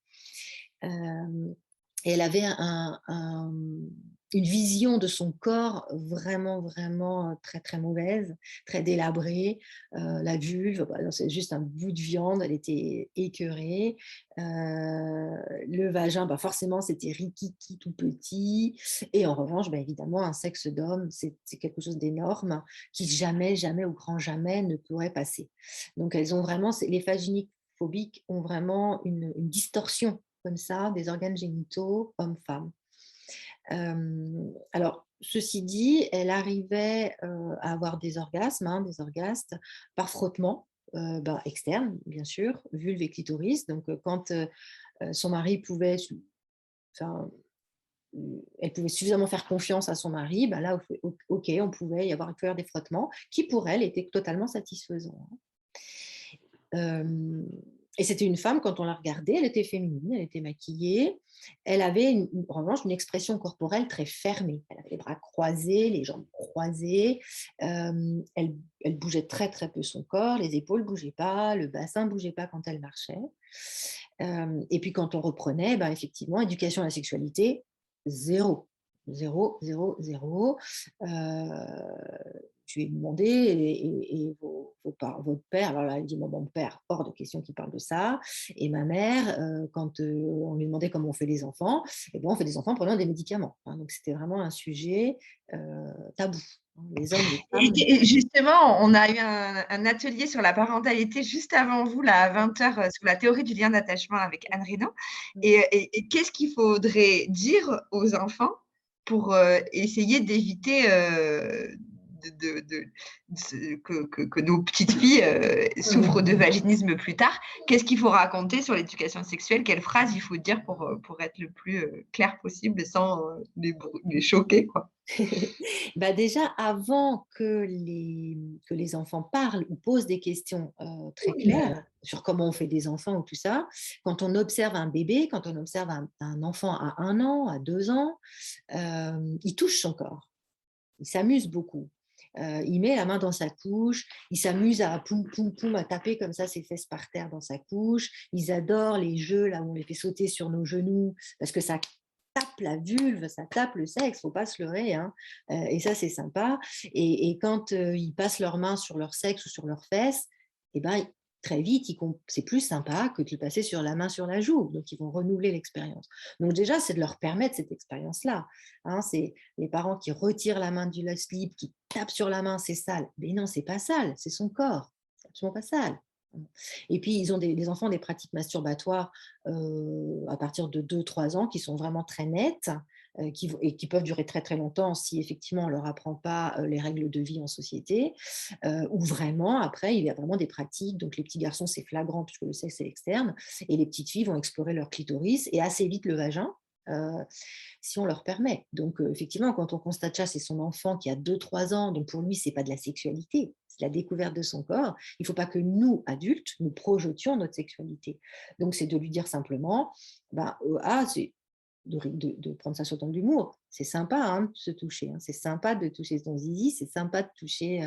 Et elle avait une vision de son corps vraiment très, très mauvaise, très délabrée. La vulve, c'est juste un bout de viande, elle était écœurée. Le vagin, forcément, c'était rikiki tout petit. Et en revanche, évidemment, un sexe d'homme, c'est quelque chose d'énorme qui jamais, jamais, au grand jamais, ne pourrait passer. Donc, elles ont vraiment, les phaginiques phobiques ont vraiment une distorsion comme ça, des organes génitaux hommes-femmes. Alors, ceci dit, elle arrivait à avoir des orgasmes, des orgasmes par frottement externe, bien sûr, vulve et clitoris. Donc, quand son mari pouvait, elle pouvait suffisamment faire confiance à son mari, là, ok, on pouvait y avoir des frottements qui, pour elle, étaient totalement satisfaisants. Et c'était une femme, quand on la regardait, elle était féminine, elle était maquillée. Elle avait en revanche une expression corporelle très fermée. Elle avait les bras croisés, les jambes croisées. Elle bougeait très très peu son corps, les épaules ne bougeaient pas, le bassin ne bougeait pas quand elle marchait. Et puis quand on reprenait, effectivement, éducation à la sexualité, zéro. Zéro, zéro, zéro. Je lui ai demandé, et votre père, alors là, il dit, mon père, hors de question qu'il parle de ça. Et ma mère, quand on lui demandait comment on fait les enfants, on fait des enfants en prenant des médicaments. Donc, c'était vraiment un sujet tabou. Les hommes, les femmes. Et justement, on a eu un atelier sur la parentalité juste avant vous, là, à 20h, sur la théorie du lien d'attachement avec Anne Reynaud. Et qu'est-ce qu'il faudrait dire aux enfants pour essayer d'éviter que nos petites filles souffrent de vaginisme plus tard? Qu'est-ce qu'il faut raconter sur l'éducation sexuelle? Quelles phrases il faut dire pour être le plus clair possible sans les choquer, quoi? Déjà, avant que les enfants parlent ou posent des questions très claires sur comment on fait des enfants ou tout ça, quand on observe un bébé, quand on observe un enfant à 1 an, à 2 ans, il touche son corps, il s'amuse beaucoup. Il met la main dans sa couche, il s'amuse à poum, poum, poum, à taper comme ça ses fesses par terre dans sa couche. Ils adorent les jeux là où on les fait sauter sur nos genoux parce que ça tape la vulve, ça tape le sexe, faut pas se leurrer. Et ça, c'est sympa. Et quand ils passent leurs mains sur leur sexe ou sur leurs fesses, très vite, c'est plus sympa que de le passer sur la main sur la joue. Donc, ils vont renouveler l'expérience. Donc, déjà, c'est de leur permettre cette expérience-là. C'est les parents qui retirent la main du slip, qui tapent sur la main, c'est sale. Mais non, c'est pas sale, c'est son corps. C'est absolument pas sale. Et puis, les enfants ont des pratiques masturbatoires à partir de 2-3 ans qui sont vraiment très nettes et qui peuvent durer très très longtemps si effectivement on ne leur apprend pas les règles de vie en société, ou vraiment après il y a vraiment des pratiques, donc les petits garçons c'est flagrant puisque le sexe est externe, et les petites filles vont explorer leur clitoris et assez vite le vagin, si on leur permet. Donc, effectivement, quand on constate ça, c'est son enfant qui a 2-3 ans, donc pour lui, c'est pas de la sexualité, c'est la découverte de son corps. Il ne faut pas que nous, adultes, nous projetions notre sexualité. Donc, c'est de lui dire simplement, c'est de prendre ça sur le ton de l'humour. C'est sympa de se toucher, c'est sympa de toucher son zizi, c'est sympa de toucher,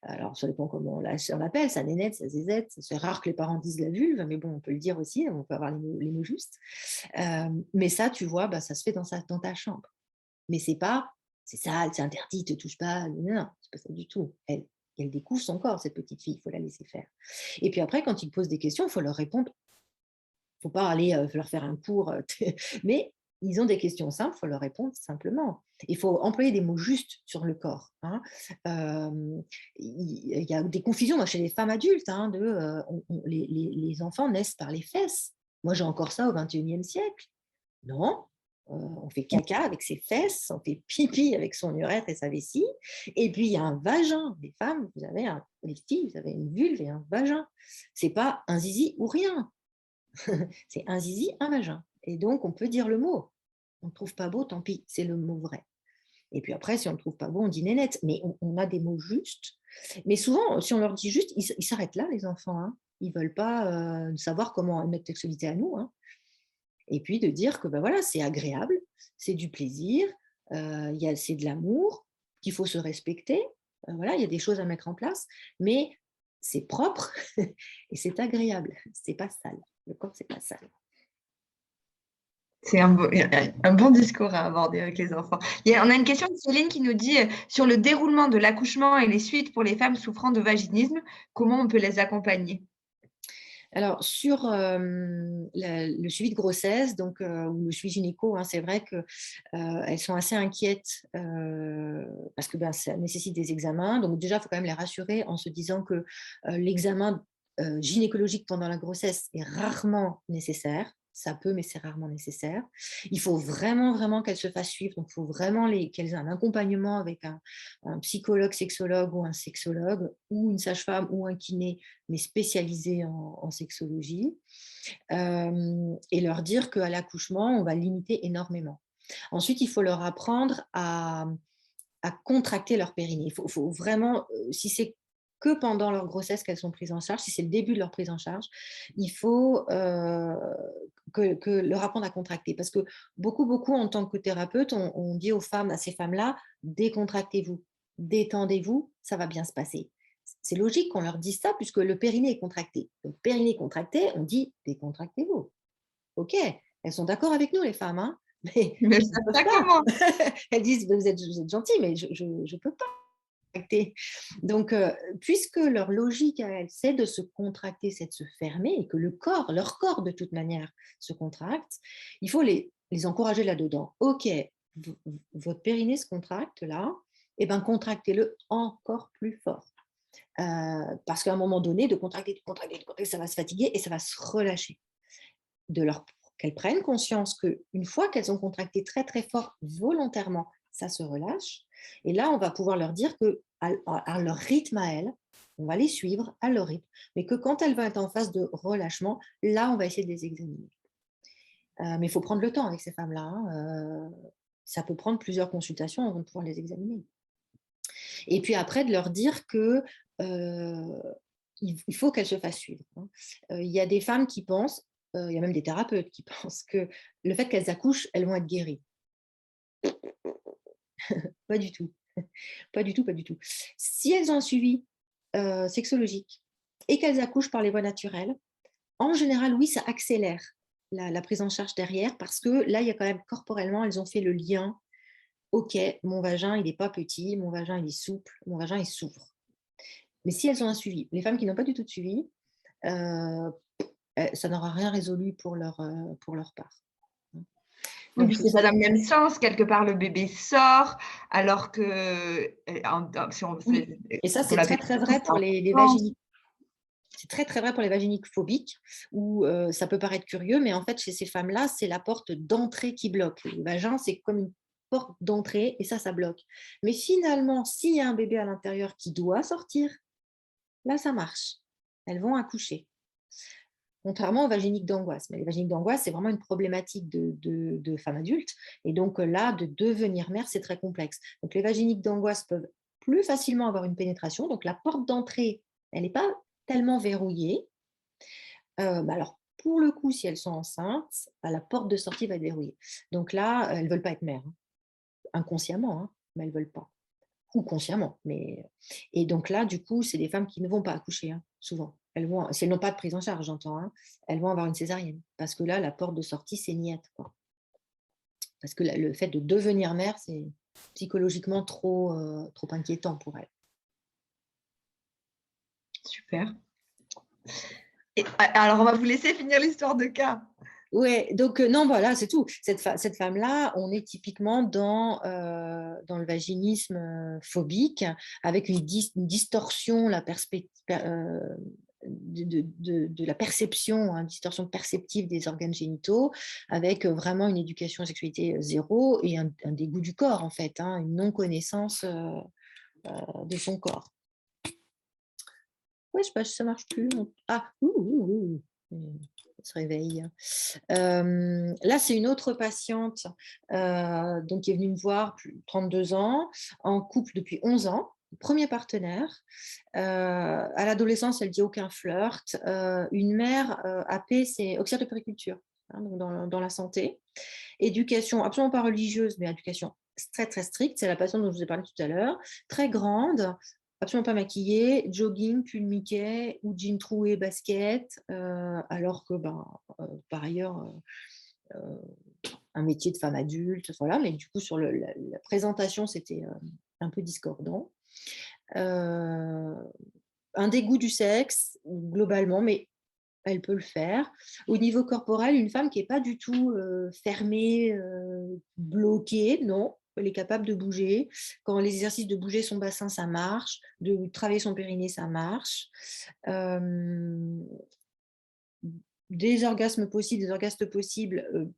alors ça dépend comment on l'appelle, sa nénette, sa zézette, c'est rare que les parents disent la vulve, mais bon, on peut le dire aussi, on peut avoir les mots justes. Mais ça, tu vois, ça se fait dans ta chambre. Mais c'est pas, c'est sale, c'est interdit, te touche pas, non, c'est pas ça du tout. elle découvre son corps, cette petite fille, il faut la laisser faire. Et puis après, quand ils posent des questions, il faut leur répondre. Il ne faut pas aller leur faire un cours, mais ils ont des questions simples, il faut leur répondre simplement. Il faut employer des mots justes sur le corps. Hein. Il y a des confusions moi, chez les femmes adultes. Hein, les enfants naissent par les fesses. Moi, j'ai encore ça au XXIe siècle. Non, on fait caca avec ses fesses, on fait pipi avec son urètre et sa vessie. Et puis, il y a un vagin. Les femmes, les filles, vous avez une vulve et un vagin. Ce n'est pas un zizi ou rien. C'est un zizi, un vagin. Et donc, on peut dire le mot. On ne trouve pas beau, tant pis, c'est le mot vrai. Et puis après, si on ne trouve pas beau, on dit nénette. Mais on a des mots justes. Mais souvent, si on leur dit juste, ils s'arrêtent là, les enfants. Hein. Ils ne veulent pas savoir comment notre sexualité à nous. Hein. Et puis de dire que ben voilà, c'est agréable, c'est du plaisir, c'est de l'amour, qu'il faut se respecter. Voilà, il y a des choses à mettre en place, mais c'est propre et c'est agréable. C'est pas sale. Le corps, c'est pas sale. C'est un bon discours à aborder avec les enfants. On a une question de Céline qui nous dit sur le déroulement de l'accouchement et les suites pour les femmes souffrant de vaginisme, comment on peut les accompagner? Alors, sur le suivi de grossesse, donc, ou le suivi gynéco, hein, c'est vrai qu'elles sont assez inquiètes parce que ça nécessite des examens. Donc, déjà, il faut quand même les rassurer en se disant que l'examen gynécologique pendant la grossesse est rarement nécessaire. Ça peut, mais c'est rarement nécessaire. Il faut vraiment, vraiment qu'elles se fassent suivre. Donc, il faut vraiment qu'elles aient un accompagnement avec un psychologue, sexologue ou un sexologue ou une sage-femme ou un kiné, mais spécialisé en sexologie. Et leur dire qu'à l'accouchement, on va limiter énormément. Ensuite, il faut leur apprendre à contracter leur périnée. Il faut vraiment, si c'est que pendant leur grossesse qu'elles sont prises en charge, si c'est le début de leur prise en charge, il faut que leur apprendre à contracter. Parce que beaucoup, en tant que thérapeute, on dit aux femmes, à ces femmes-là, décontractez-vous, détendez-vous, ça va bien se passer. C'est logique qu'on leur dise ça puisque le périnée est contracté. Donc, périnée contracté, on dit décontractez-vous. OK, elles sont d'accord avec nous, les femmes, hein, mais Mais elles ne peuvent ça pas. comment? Elles disent, vous êtes gentils, mais je ne peux pas. Donc, puisque leur logique à elles, c'est de se contracter, c'est de se fermer, et que leur corps, de toute manière, se contracte, il faut les encourager là-dedans. OK, votre périnée se contracte là, et bien contractez-le encore plus fort. Parce qu'à un moment donné, de contracter, ça va se fatiguer et ça va se relâcher. Qu'elles prennent conscience qu'une fois qu'elles ont contracté très très fort volontairement, ça se relâche. Et là, on va pouvoir leur dire qu'à leur rythme à elles, on va les suivre à leur rythme, mais que quand elles vont être en phase de relâchement, là, on va essayer de les examiner. Mais il faut prendre le temps avec ces femmes-là. Hein. Ça peut prendre plusieurs consultations avant de pouvoir les examiner. Et puis après, de leur dire que il faut qu'elles se fassent suivre. Hein. Il y a des femmes qui pensent, il y a même des thérapeutes qui pensent que le fait qu'elles accouchent, elles vont être guéries. Pas du tout. Pas du tout, pas du tout. Si elles ont un suivi sexologique et qu'elles accouchent par les voies naturelles, en général, oui, ça accélère la prise en charge derrière parce que là, il y a quand même corporellement, elles ont fait le lien. OK, mon vagin, il n'est pas petit, mon vagin, il est souple, mon vagin, il s'ouvre. Mais si elles ont un suivi, les femmes qui n'ont pas du tout de suivi, ça n'aura rien résolu pour leur part. Oui, puis c'est pas dans le même sens. Quelque part, le bébé sort, alors que si on oui. fait, Et ça, c'est très, très vrai pour les vaginiques. C'est très, très vrai pour les vaginiques phobiques, où ça peut paraître curieux, mais en fait, chez ces femmes-là, c'est la porte d'entrée qui bloque. Le vagin, c'est comme une porte d'entrée, et ça bloque. Mais finalement, s'il y a un bébé à l'intérieur qui doit sortir, là, ça marche. Elles vont accoucher. Contrairement aux vaginiques d'angoisse. Mais les vaginiques d'angoisse, c'est vraiment une problématique de femmes adultes. Et donc là, de devenir mère, c'est très complexe. Donc les vaginiques d'angoisse peuvent plus facilement avoir une pénétration. Donc la porte d'entrée, elle n'est pas tellement verrouillée. Alors, pour le coup, si elles sont enceintes, la porte de sortie va être verrouillée. Donc là, elles ne veulent pas être mères. Hein. Inconsciemment, hein, mais elles ne veulent pas. Ou consciemment. Et donc là, du coup, c'est des femmes qui ne vont pas accoucher, hein, souvent. Si elles n'ont pas de prise en charge, j'entends, hein, elles vont avoir une césarienne. Parce que là, la porte de sortie, c'est niette. Quoi. Parce que le fait de devenir mère, c'est psychologiquement trop inquiétant pour elles. super. Et, alors, on va vous laisser finir l'histoire de cas. Ouais, donc non, voilà, c'est tout. Cette femme-là, on est typiquement dans le vaginisme phobique, avec une distorsion la de la perception, une distorsion perceptive des organes génitaux, avec vraiment une éducation à la sexualité zéro et un dégoût du corps, en fait, une non-connaissance de son corps. Oui, je sais pas, ça marche plus. Ah, ça se réveille. Là, c'est une autre patiente donc, qui est venue me voir, 32 ans, en couple depuis 11 ans, premier partenaire. À l'adolescence, elle dit aucun flirt. Une mère AP, c'est auxiliaire de puériculture, donc dans la santé. Éducation absolument pas religieuse, mais éducation très, très stricte. C'est la patiente dont je vous ai parlé tout à l'heure. Très grande, absolument pas maquillée, jogging, pull Mickey ou jean troué, basket, alors que par ailleurs, un métier de femme adulte, voilà, mais du coup, sur la présentation, c'était un peu discordant. Un dégoût du sexe, globalement, mais elle peut le faire. Au niveau corporel, une femme qui n'est pas du tout fermée, bloquée, non. Elle est capable de bouger. Quand les exercices de bouger son bassin, ça marche. De travailler son périnée, ça marche. Des orgasmes possibles,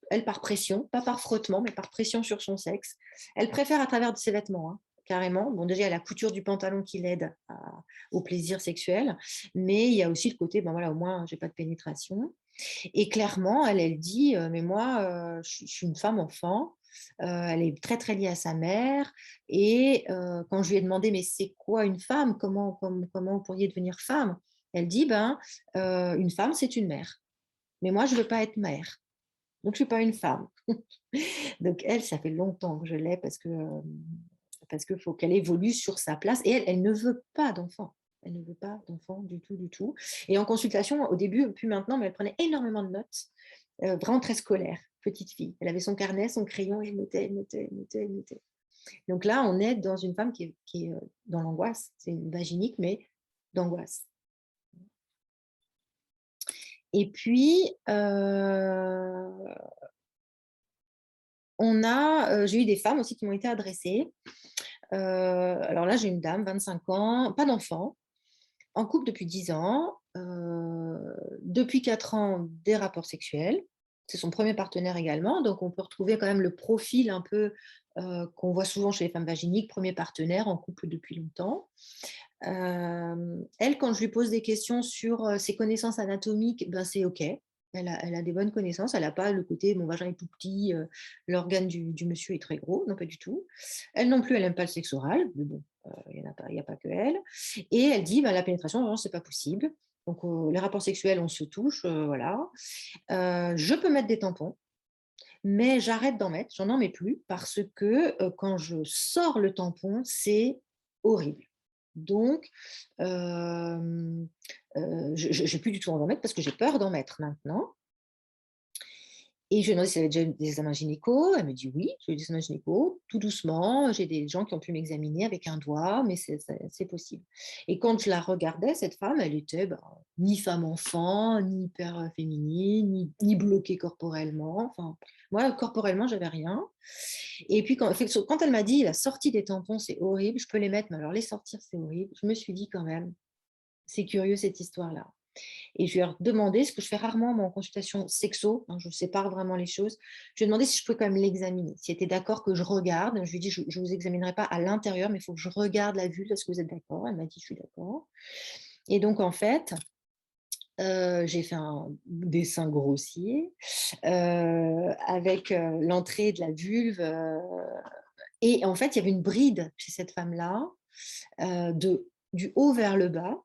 elle par pression, pas par frottement, mais par pression sur son sexe. Elle préfère à travers de ses vêtements, carrément. Bon, déjà, il y a la couture du pantalon qui l'aide au plaisir sexuel, mais il y a aussi le côté, au moins, j'ai pas de pénétration. Et clairement, elle dit, mais moi, je suis une femme enfant. Elle est très, très liée à sa mère. Et quand je lui ai demandé, mais c'est quoi une femme, comment vous pourriez devenir femme? Elle dit, une femme, c'est une mère. Mais moi, je ne veux pas être mère. Donc, je ne suis pas une femme. Donc, elle, ça fait longtemps que je l'ai parce qu'il faut qu'elle évolue sur sa place. Et elle ne veut pas d'enfant. Elle ne veut pas d'enfant du tout, du tout. Et en consultation, au début, plus maintenant, mais elle prenait énormément de notes, vraiment très scolaire, petite fille. Elle avait son carnet, son crayon, et elle notait. Donc là, on est dans une femme qui est dans l'angoisse. C'est une vaginique, mais d'angoisse. Et puis, j'ai eu des femmes aussi qui m'ont été adressées. Alors là, j'ai une dame, 25 ans, pas d'enfant, en couple depuis 10 ans, depuis 4 ans, des rapports sexuels. C'est son premier partenaire également, donc on peut retrouver quand même le profil un peu qu'on voit souvent chez les femmes vaginiques, premier partenaire en couple depuis longtemps. Elle, quand je lui pose des questions sur ses connaissances anatomiques, c'est OK. Elle a des bonnes connaissances. Elle n'a pas le côté mon vagin est tout petit, l'organe du monsieur est très gros. Non, pas du tout. Elle non plus, elle n'aime pas le sexe oral. Mais bon, il n'y a pas que elle. Et elle dit la pénétration, vraiment, ce n'est pas possible. Donc, les rapports sexuels, on se touche. Voilà. Je peux mettre des tampons. Mais j'arrête d'en mettre, j'en mets plus parce que quand je sors le tampon, c'est horrible. Donc, je n'ai plus du tout envie d'en mettre parce que j'ai peur d'en mettre maintenant. Et je lui ai demandé si elle avait déjà eu des examens gynéco. Elle me dit oui, j'ai eu des examens gynéco, tout doucement. J'ai des gens qui ont pu m'examiner avec un doigt, mais c'est possible. Et quand je la regardais, cette femme, elle était ni femme-enfant, ni hyper féminine, ni bloquée corporellement. Enfin, moi, corporellement, j'avais rien. Et puis, quand elle m'a dit la sortie des tampons, c'est horrible, je peux les mettre, mais alors les sortir, c'est horrible, je me suis dit quand même, c'est curieux cette histoire-là. Et je lui ai demandé, ce que je fais rarement en consultation sexo, je sépare vraiment les choses, je lui ai demandé si je pouvais quand même l'examiner, si elle était d'accord que je regarde. Je lui ai dit, je ne vous examinerai pas à l'intérieur, mais il faut que je regarde la vulve, est-ce que vous êtes d'accord? Elle m'a dit, je suis d'accord. Et donc, en fait, j'ai fait un dessin grossier avec l'entrée de la vulve. Et en fait, il y avait une bride chez cette femme-là, du haut vers le bas,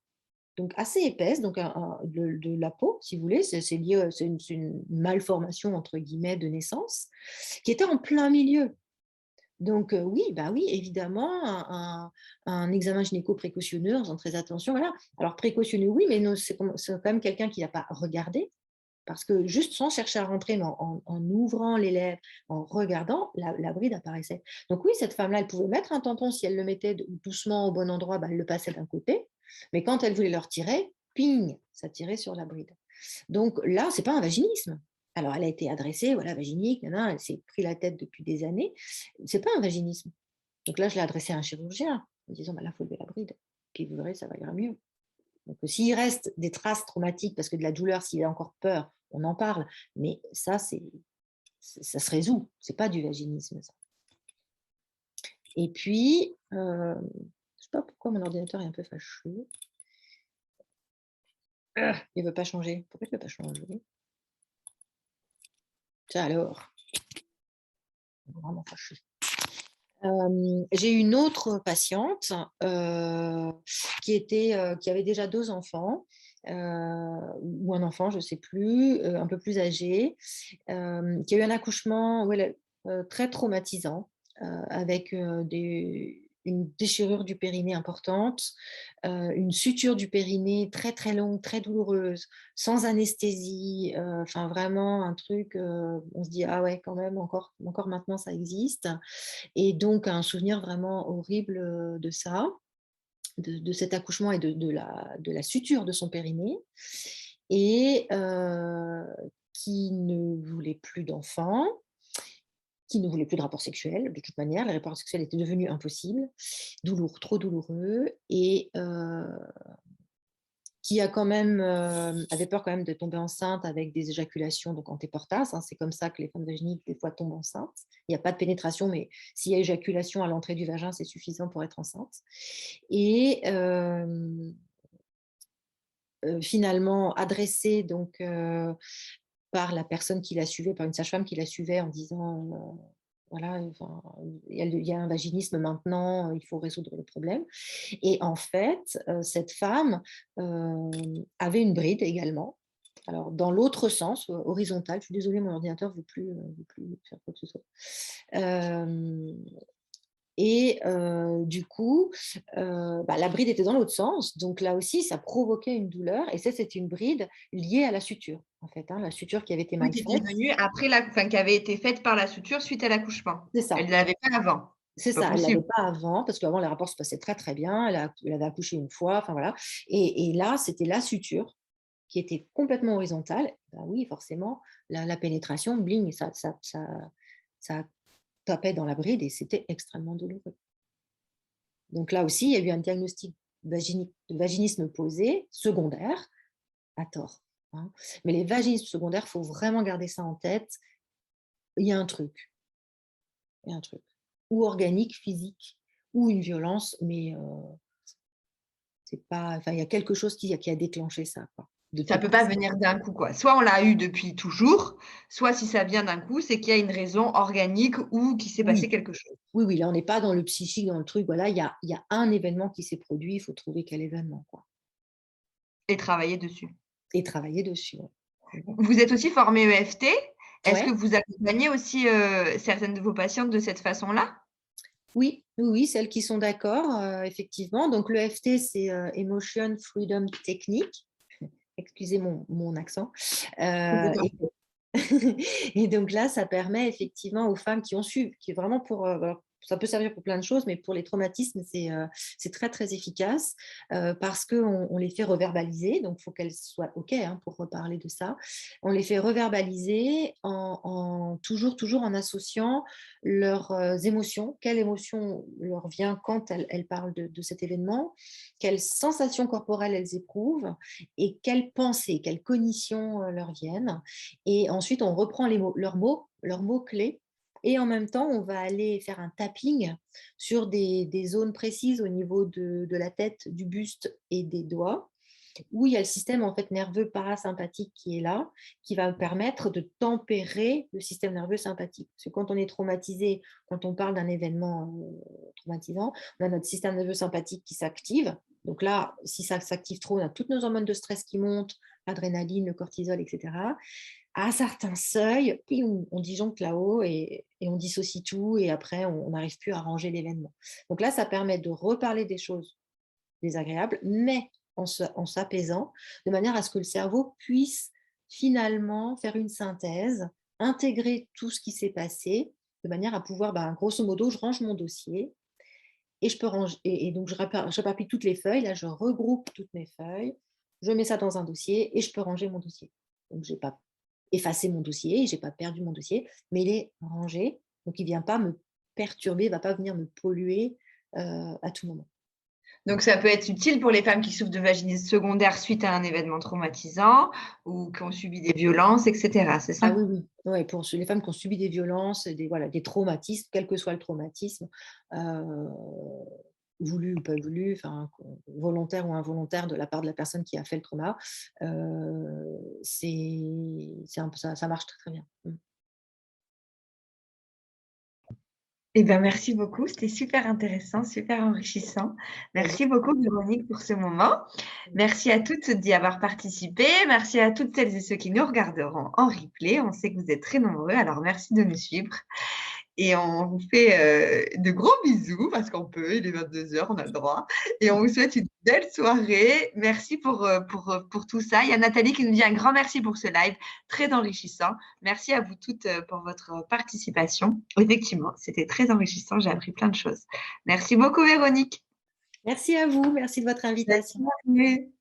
donc assez épaisse, donc de la peau, si vous voulez, c'est lié, c'est une malformation, entre guillemets, de naissance, qui était en plein milieu. Donc oui, évidemment, un examen gynéco précautionneux, en faisant très attention, voilà. Alors précautionneux, oui, mais non, c'est quand même quelqu'un qui n'a pas regardé, parce que juste sans chercher à rentrer, mais en ouvrant les lèvres, en regardant, la bride apparaissait. Donc oui, cette femme-là, elle pouvait mettre un tampon, si elle le mettait doucement au bon endroit, elle le passait d'un côté. Mais quand elle voulait le retirer, ping, ça tirait sur la bride. Donc là, c'est pas un vaginisme. Alors, elle a été adressée, voilà, vaginique, elle s'est pris la tête depuis des années. C'est pas un vaginisme. Donc là, je l'ai adressée à un chirurgien en disant, là, il faut lever la bride. Puis vous verrez, ça va ira mieux. Donc, s'il reste des traces traumatiques, parce que de la douleur, s'il a encore peur, on en parle. Mais ça, ça se résout. C'est pas du vaginisme, ça. Et puis, je ne sais pas pourquoi mon ordinateur est un peu fâcheux. Il ne veut pas changer. Pourquoi il ne veut pas changer? Ça alors, vraiment fâcheux. J'ai une autre patiente qui avait déjà 2 enfants, ou un enfant, je ne sais plus, un peu plus âgé, qui a eu un accouchement très traumatisant, avec une déchirure du périnée importante, une suture du périnée très très longue, très douloureuse, sans anesthésie, enfin vraiment un truc, on se dit ah ouais quand même encore maintenant ça existe, et donc un souvenir vraiment horrible de ça, de cet accouchement et de la suture de son périnée, et qui ne voulait plus d'enfants, qui ne voulait plus de rapports sexuels. De toute manière, les rapports sexuels étaient devenus impossibles, trop douloureux, et qui a quand même, avait peur quand même de tomber enceinte avec des éjaculations donc antéportas, hein. C'est comme ça que les femmes vaginiques, des fois, tombent enceintes. Il n'y a pas de pénétration, mais s'il y a éjaculation à l'entrée du vagin, c'est suffisant pour être enceinte. Et finalement, adressée donc, par la personne qui la suivait, par une sage-femme qui la suivait en disant voilà, enfin, il y a un vaginisme maintenant, il faut résoudre le problème. Et en fait, cette femme avait une bride également. Alors, dans l'autre sens, horizontal. Je suis désolée, mon ordinateur ne veut plus faire quoi que ce soit. Et du coup, la bride était dans l'autre sens. Donc là aussi, ça provoquait une douleur. Et ça, c'est une bride liée à la suture, en fait, hein, la suture qui avait été Oui, mal qui faite. était venue après qui avait été faite par la suture suite à l'accouchement. C'est ça. Elle ne l'avait pas avant. C'est Pas ça, elle ne l'avait possible. pas avant, parce qu'avant, les rapports se passaient très, très bien. Elle avait accouché une fois, enfin voilà. Et là, c'était la suture qui était complètement horizontale. Ben oui, forcément, la pénétration, bling, ça tapait dans la bride et c'était extrêmement douloureux. Donc là aussi, il y a eu un diagnostic de vaginisme posé, secondaire, à tort, hein. Mais les vaginismes secondaires, il faut vraiment garder ça en tête. Il y a un truc. Il y a un truc. Ou organique, physique, ou une violence, mais c'est pas, enfin, il y a quelque chose qui a déclenché ça, quoi. Ça ne peut pas venir d'un coup, quoi. Soit on l'a eu depuis toujours, soit si ça vient d'un coup, c'est qu'il y a une raison organique ou qu'il s'est passé Oui, quelque chose. oui, là, on n'est pas dans le psychique, dans le truc. Voilà, il y a un événement qui s'est produit, il faut trouver quel événement, quoi. Et travailler dessus. Et travailler dessus. Ouais. Vous êtes aussi formé EFT. Est-ce que Ouais. vous accompagnez aussi certaines de vos patientes de cette façon-là? Oui, oui, oui, celles qui sont d'accord, effectivement. Donc, le FT, c'est Emotion Freedom Technique. Excusez mon accent. Et, et donc là, ça permet effectivement aux femmes qui ont su, qui est vraiment pour, ça peut servir pour plein de choses, mais pour les traumatismes, c'est très, très efficace, parce qu'on les fait reverbaliser. Donc, il faut qu'elles soient OK, hein, pour reparler de ça. On les fait reverbaliser toujours en associant leurs émotions. Quelle émotion leur vient quand elles parlent de cet événement? Quelles sensations corporelles elles éprouvent? Et quelles pensées, quelles cognitions leur viennent? Et ensuite, on reprend leurs mots clés. Et en même temps, on va aller faire un tapping sur des zones précises au niveau de la tête, du buste et des doigts, où il y a le système en fait nerveux parasympathique qui est là, qui va permettre de tempérer le système nerveux sympathique. Parce que quand on est traumatisé, quand on parle d'un événement traumatisant, on a notre système nerveux sympathique qui s'active. Donc là, si ça s'active trop, on a toutes nos hormones de stress qui montent, l'adrénaline, le cortisol, etc. À un certain seuil, on disjoncte là-haut et on dissocie tout, et après, on n'arrive plus à ranger l'événement. Donc là, ça permet de reparler des choses désagréables, mais en s'apaisant, de manière à ce que le cerveau puisse finalement faire une synthèse, intégrer tout ce qui s'est passé, de manière à pouvoir, grosso modo, je range mon dossier et je peux ranger, et donc je réparpille toutes les feuilles. Là, je regroupe toutes mes feuilles, je mets ça dans un dossier et je peux ranger mon dossier. Donc, je n'ai pas effacé mon dossier, je n'ai pas perdu mon dossier, mais il est rangé. Donc, il ne vient pas me perturber, il ne va pas venir me polluer à tout moment. Donc, ça peut être utile pour les femmes qui souffrent de vaginisme secondaire suite à un événement traumatisant ou qui ont subi des violences, etc. C'est ça? Ah oui, oui. Ouais, pour les femmes qui ont subi des violences, des traumatismes, quel que soit le traumatisme, voulu ou pas voulu, enfin, volontaire ou involontaire de la part de la personne qui a fait le trauma, ça marche très, très bien. Eh bien, merci beaucoup. C'était super intéressant, super enrichissant. Merci beaucoup, Véronique, pour ce moment. Merci à toutes d'y avoir participé. Merci à toutes celles et ceux qui nous regarderont en replay. On sait que vous êtes très nombreux, alors merci de nous suivre. Et on vous fait de gros bisous parce qu'on peut, il est 22h, on a le droit. Et on vous souhaite une belle soirée. Merci pour tout ça. Il y a Nathalie qui nous dit un grand merci pour ce live, très enrichissant. Merci à vous toutes pour votre participation. Effectivement, c'était très enrichissant. J'ai appris plein de choses. Merci beaucoup, Véronique. Merci à vous. Merci de votre invitation. Merci.